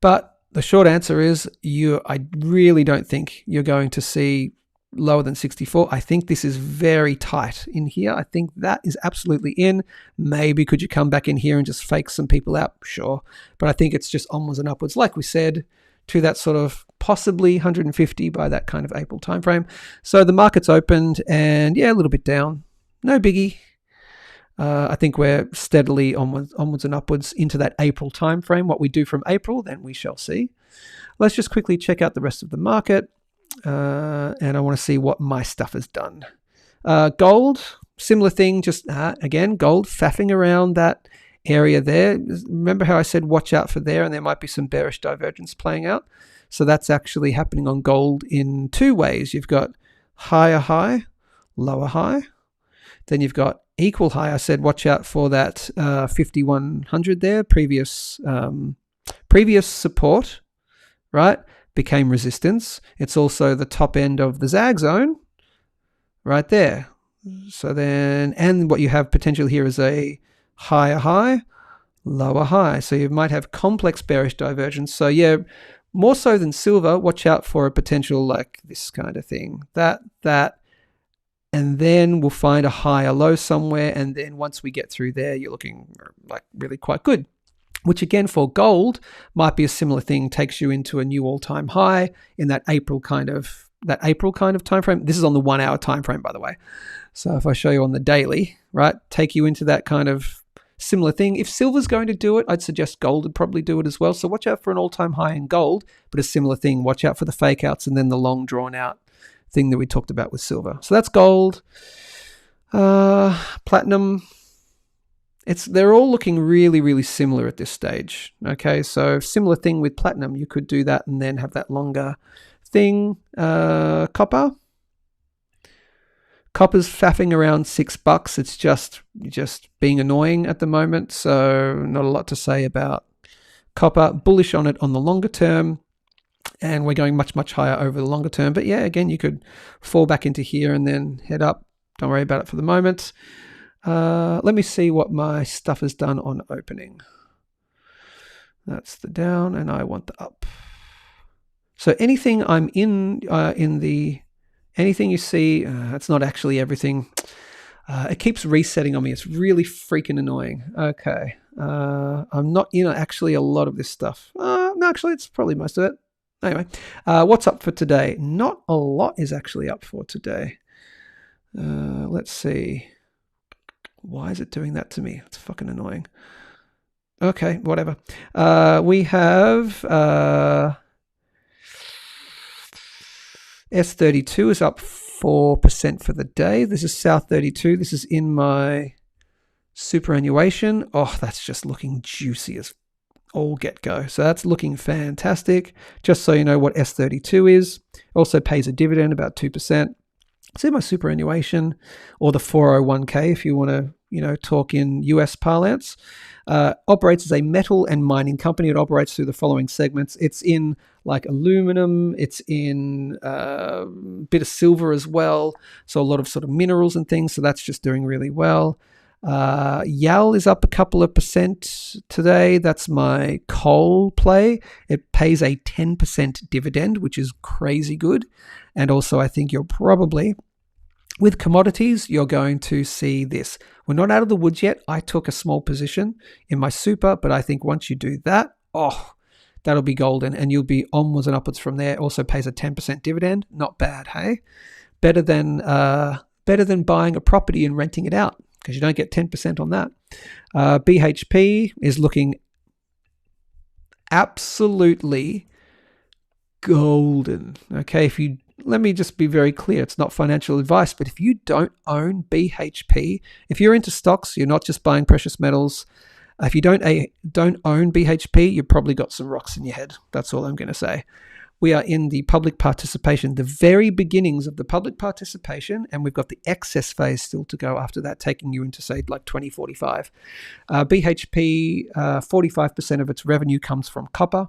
But the short answer is I really don't think you're going to see lower than 64. I think this is very tight in here. I think that is absolutely in. Maybe could you come back in here and just fake some people out? Sure. But I think it's just onwards and upwards, like we said, to that sort of possibly 150 by that kind of April timeframe. So the market's opened and yeah, a little bit down. No biggie. I think we're steadily onwards and upwards into that April timeframe. What we do from April, then we shall see. Let's just quickly check out the rest of the market. And I want to see what my stuff has done. Gold, similar thing, just again, gold faffing around that area there. Remember how I said watch out for there, and there might be some bearish divergence playing out. So that's actually happening on gold in two ways. You've got higher high, lower high. Then you've got equal high. I said watch out for that 5100 there, previous support, right? Became resistance. It's also the top end of the Zag zone right there. So then, and what you have potential here is a higher high, lower high. So you might have complex bearish divergence. So yeah, more so than silver, watch out for a potential like this kind of thing. That, and then we'll find a higher low somewhere. And then once we get through there, you're looking like really quite good. Which again for gold might be a similar thing, takes you into a new all-time high in that April kind of time frame. This is on the 1 hour time frame, by the way. So if I show you on the daily, right, take you into that kind of similar thing. If silver's going to do it, I'd suggest gold would probably do it as well. So watch out for an all-time high in gold, but a similar thing. Watch out for the fake outs and then the long drawn out thing that we talked about with silver. So that's gold. Platinum. They're all looking really, really similar at this stage. Okay, so similar thing with platinum. You could do that and then have that longer thing. Copper's faffing around $6. It's just being annoying at the moment. So not a lot to say about copper. Bullish on it on the longer term. And we're going much, much higher over the longer term. But yeah, again, you could fall back into here and then head up. Don't worry about it for the moment. Let me see what my stuff has done on opening. That's the down and I want the up. So anything I'm in anything you see, it's not actually everything. It keeps resetting on me. It's really freaking annoying. Okay. I'm not in actually a lot of this stuff. No, actually it's probably most of it. Anyway, what's up for today? Not a lot is actually up for today. Let's see. Why is it doing that to me? It's fucking annoying. Okay, whatever. We have S32 is up 4% for the day. This is South 32. This is in my superannuation. Oh, that's just looking juicy as all get go. So that's looking fantastic. Just so you know what S32 is. Also pays a dividend about 2%. It's in my superannuation, or the 401k if you want to, talk in US parlance. Operates as a metal and mining company. It operates through the following segments. It's in like aluminum. It's in a bit of silver as well. So a lot of sort of minerals and things. So that's just doing really well. YAL is up a couple of percent today. That's my coal play. It pays a 10% dividend, which is crazy good. And also I think you're probably, with commodities, you're going to see this. We're not out of the woods yet. I took a small position in my super, but I think once you do that, that'll be golden and you'll be onwards and upwards from there. Also pays a 10% dividend. Not bad, hey? Better than buying a property and renting it out, because you don't get 10% on that. BHP is looking absolutely golden. Okay, let me just be very clear. It's not financial advice, but if you don't own BHP, if you're into stocks, you're not just buying precious metals, If you don't own BHP, you've probably got some rocks in your head. That's all I'm going to say. We are in the public participation, the very beginnings of the public participation, and we've got the excess phase still to go after that, taking you into, say, like 2045. BHP, 45% of its revenue comes from copper.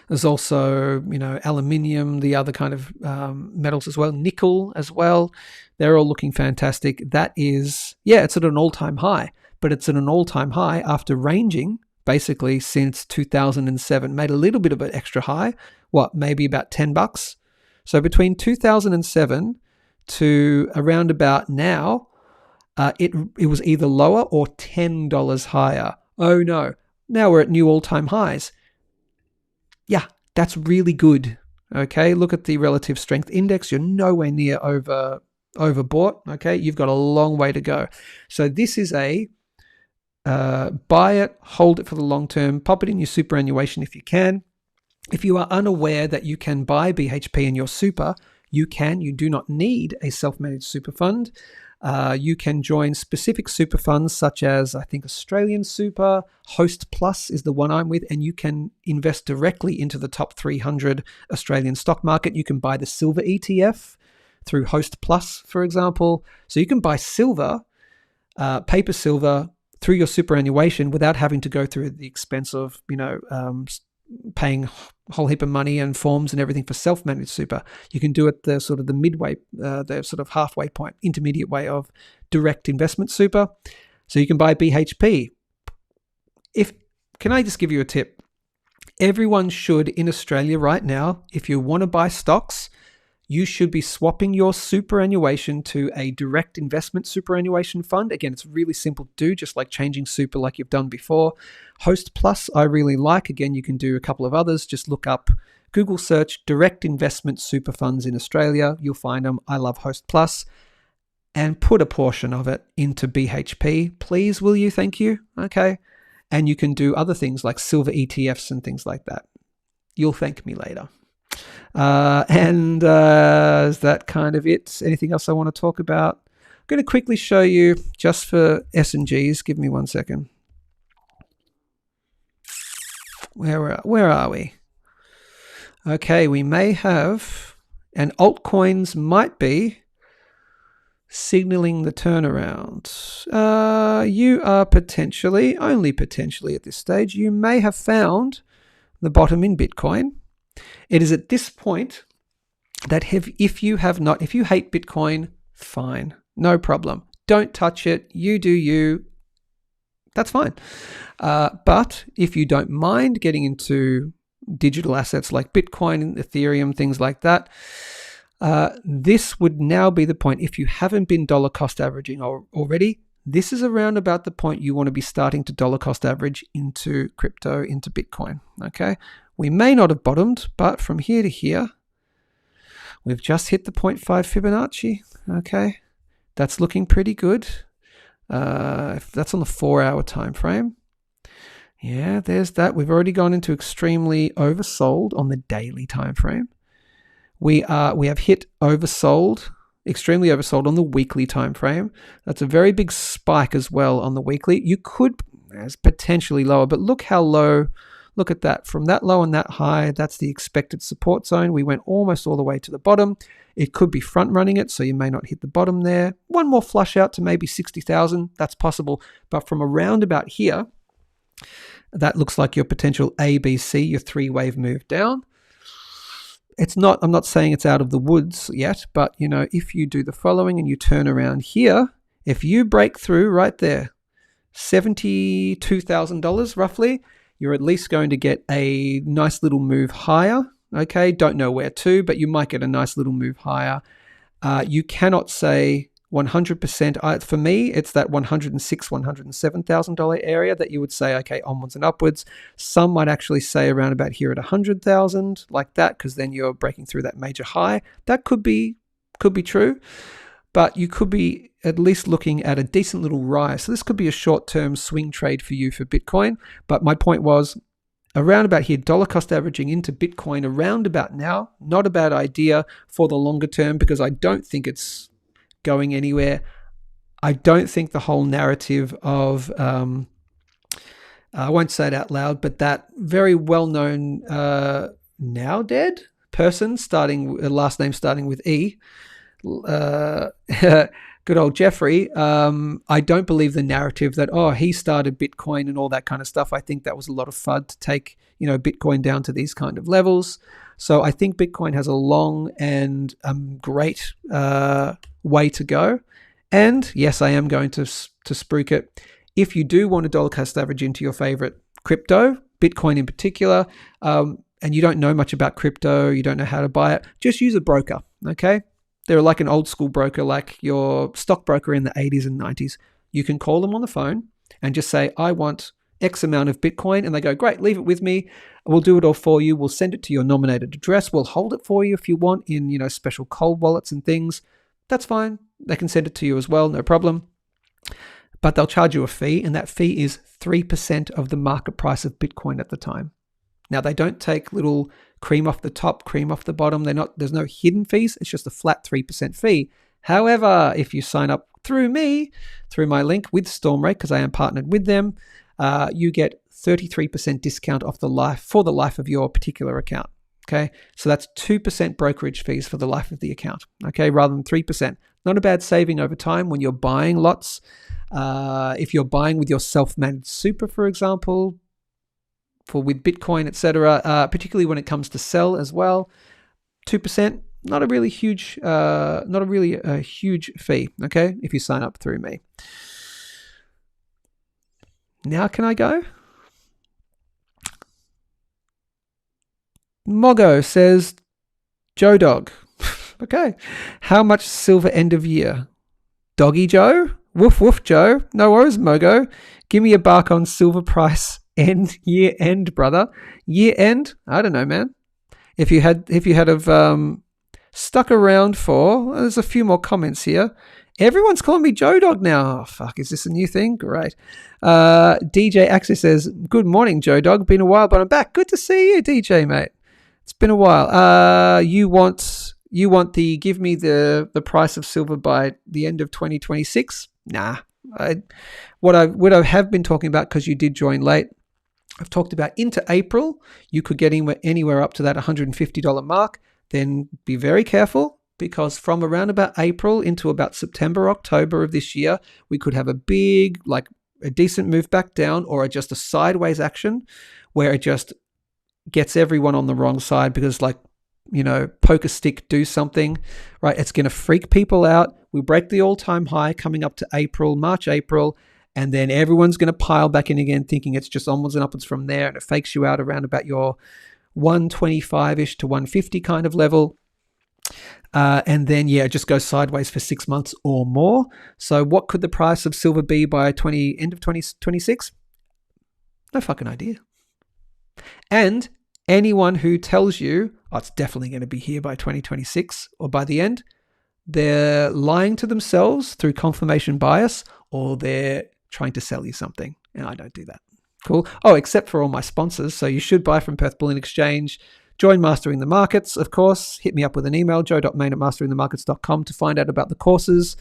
There's also, aluminium, the other kind of metals as well, nickel as well. They're all looking fantastic. That is, it's at an all-time high, but it's at an all-time high after ranging basically since 2007, made a little bit of an extra high, maybe about $10. So between 2007 to around about now, it was either lower or $10 higher. Oh no, now we're at new all-time highs. Yeah, that's really good. Okay, look at the relative strength index. You're nowhere near overbought. Okay, you've got a long way to go. So this is a buy it, hold it for the long term, pop it in your superannuation if you can. If you are unaware that you can buy BHP in your super, you can. You do not need a self-managed super fund. You can join specific super funds such as, I think, Australian Super, Host Plus is the one I'm with, and you can invest directly into the top 300 Australian stock market. You can buy the silver ETF through Host Plus, for example. So you can buy silver, paper silver, through your superannuation without having to go through the expense of, paying a whole heap of money and forms and everything for self-managed super. You can do it the sort of the midway, the sort of halfway point, intermediate way of direct investment super. So you can buy BHP. Can I just give you a tip? Everyone should in Australia right now, if you want to buy stocks, you should be swapping your superannuation to a direct investment superannuation fund. Again, it's really simple to do, just like changing super like you've done before. Host Plus, I really like. Again, you can do a couple of others. Just look up, Google search direct investment super funds in Australia. You'll find them. I love Host Plus. And put a portion of it into BHP. Please, will you? Thank you. Okay. And you can do other things like silver ETFs and things like that. You'll thank me later. Is that kind of it? Anything else I want to talk about? I'm going to quickly show you just for S&Gs. Give me 1 second. Where are we? Okay, we may have, and altcoins might be signaling the turnaround. You are potentially, only potentially at this stage, you may have found the bottom in Bitcoin. It is at this point that if you hate Bitcoin, fine, no problem. Don't touch it. You do you. That's fine. But if you don't mind getting into digital assets like Bitcoin, Ethereum, things like that, this would now be the point. If you haven't been dollar cost averaging already, this is around about the point you want to be starting to dollar cost average into crypto, into Bitcoin. Okay. We may not have bottomed, but from here to here, we've just hit the 0.5 Fibonacci. Okay, that's looking pretty good. If that's on the 4-hour time frame, yeah, there's that. We've already gone into extremely oversold on the daily time frame. We have hit oversold, extremely oversold on the weekly time frame. That's a very big spike as well on the weekly. You could, as potentially lower, but look how low. Look at that. From that low and that high, that's the expected support zone. We went almost all the way to the bottom. It could be front running it, so you may not hit the bottom there. One more flush out to maybe 60,000. That's possible. But from around about here, that looks like your potential ABC, your 3-wave move down. I'm not saying it's out of the woods yet, but if you do the following and you turn around here, if you break through right there, $72,000 roughly, you're at least going to get a nice little move higher. Okay, don't know where to, but you might get a nice little move higher. You cannot say 100%. For me, it's that $106,000, $107,000 area that you would say, okay, onwards and upwards. Some might actually say around about here at 100,000, like that, because then you're breaking through that major high. That could be true, but you could be at least looking at a decent little rise. So this could be a short-term swing trade for you for Bitcoin. But my point was, around about here, dollar cost averaging into Bitcoin around about now, not a bad idea for the longer term, because I don't think it's going anywhere. I don't think the whole narrative of I won't say it out loud, but that very well-known now dead person, last name starting with E, good old Jeffrey. I don't believe the narrative that, he started Bitcoin and all that kind of stuff. I think that was a lot of FUD to take, Bitcoin down to these kind of levels. So I think Bitcoin has a long and great way to go. And yes, I am going to spruik it. If you do want a dollar cost average into your favorite crypto, Bitcoin in particular, and you don't know much about crypto, you don't know how to buy it, just use a broker, okay? They're like an old school broker, like your stockbroker in the 80s and 90s. You can call them on the phone and just say, I want X amount of Bitcoin. And they go, great, leave it with me. We'll do it all for you. We'll send it to your nominated address. We'll hold it for you if you want in, special cold wallets and things. That's fine. They can send it to you as well, no problem. But they'll charge you a fee, and that fee is 3% of the market price of Bitcoin at the time. Now, they don't take little cream off the top, cream off the bottom. There's no hidden fees. It's just a flat 3% fee. However, if you sign up through me, through my link with Stormrate, because I am partnered with them, you get 33% discount off for the life of your particular account. Okay, so that's 2% brokerage fees for the life of the account. Okay, rather than 3%. Not a bad saving over time when you're buying lots. If you're buying with your self-managed super, for example, with Bitcoin, etc., particularly when it comes to sell as well, 2%, not a really huge fee. Okay, if you sign up through me. Now can I go? Mogo says, Joe Dog. Okay. How much silver end of year? Doggy Joe? Woof woof Joe. No worries, Mogo. Give me a bark on silver price year end, brother. Year end? I don't know, man. If you had stuck around there's a few more comments here. Everyone's calling me Joe Dog now. Oh, fuck, is this a new thing? Great. DJ Axis says, good morning, Joe Dog. Been a while, but I'm back. Good to see you, DJ, mate. It's been a while. You want give me the price of silver by the end of 2026? Nah. What I have been talking about, because you did join late, I've talked about into April, you could get anywhere up to that $150 mark. Then be very careful, because from around about April into about September, October of this year, we could have a decent move back down, or just a sideways action where it just gets everyone on the wrong side, because poker stick do something, right? It's going to freak people out. We break the all-time high coming up to March, April, and then everyone's going to pile back in again thinking it's just onwards and upwards from there, and it fakes you out around about your 125-ish to 150 kind of level. And then, it just goes sideways for 6 months or more. So what could the price of silver be by end of 2026? No fucking idea. And anyone who tells you, it's definitely going to be here by 2026 or by the end, they're lying to themselves through confirmation bias, or they're trying to sell you something. And I don't do that. Cool. Oh, except for all my sponsors. So you should buy from Perth Bullion Exchange. Join Mastering the Markets, of course. Hit me up with an email, joe.main@masteringthemarkets.com, to find out about the courses.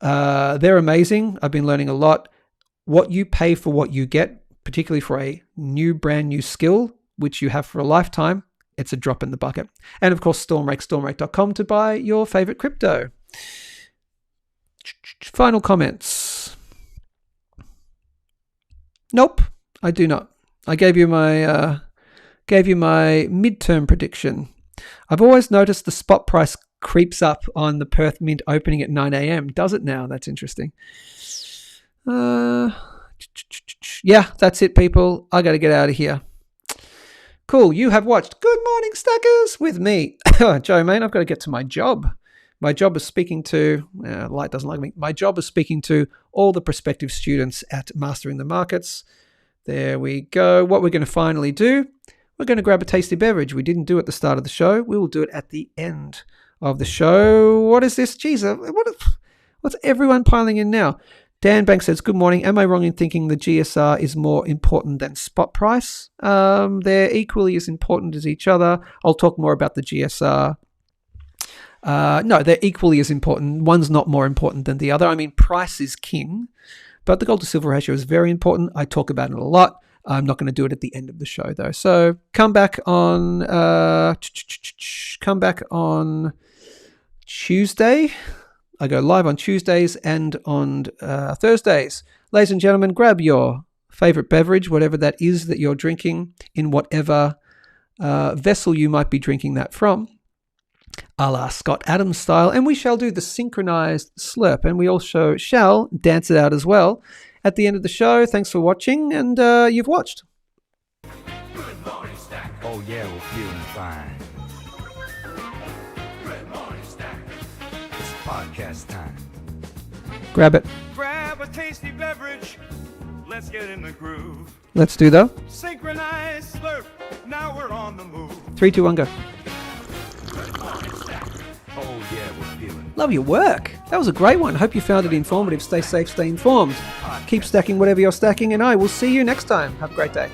They're amazing. I've been learning a lot. What you pay for what you get, particularly for a brand new skill, which you have for a lifetime, it's a drop in the bucket. And of course, stormrate.com to buy your favorite crypto. Final comments. Nope, I do not. I gave you my midterm prediction. I've always noticed the spot price creeps up on the Perth Mint opening at 9 a.m. Does it now? That's interesting. Yeah, that's it, people. I got to get out of here. Cool. You have watched Good Morning Stackers with me, Joe Main. I've got to get to my job. My job is speaking to, Light doesn't like me. My job is speaking to all the prospective students at Mastering the Markets. There we go. What we're going to finally do, we're going to grab a tasty beverage. We didn't do it at the start of the show. We will do it at the end of the show. What is this? Jeez, what's everyone piling in now? Dan Banks says, good morning. Am I wrong in thinking the GSR is more important than spot price? They're equally as important as each other. I'll talk more about the GSR. No, they're equally as important. One's not more important than the other. I mean, price is king, But the gold to silver ratio is very important. I talk about it a lot. I'm not going to do it at the end of the show, though. So come back on Tuesday. I go live on Tuesdays and on Thursdays. Ladies and gentlemen, grab your favorite beverage, whatever that is that you're drinking, in whatever vessel you might be drinking that from, a la Scott Adams style, and we shall do the synchronized slurp, and we also shall dance it out as well at the end of the show. Thanks for watching, and you've watched. Good morning, Stack. Oh yeah, we're feeling fine. Good morning, Stack. It's podcast time. Grab it. Grab a tasty beverage. Let's get in the groove. Let's do the Synchronized slurp. Now we're on the move. 3, 2, 1, go. Good morning, Stack. Oh yeah, we're feeling. Love your work. That was a great one. Hope you found it informative. Stay safe, stay informed. Keep stacking whatever you're stacking, and I will see you next time. Have a great day.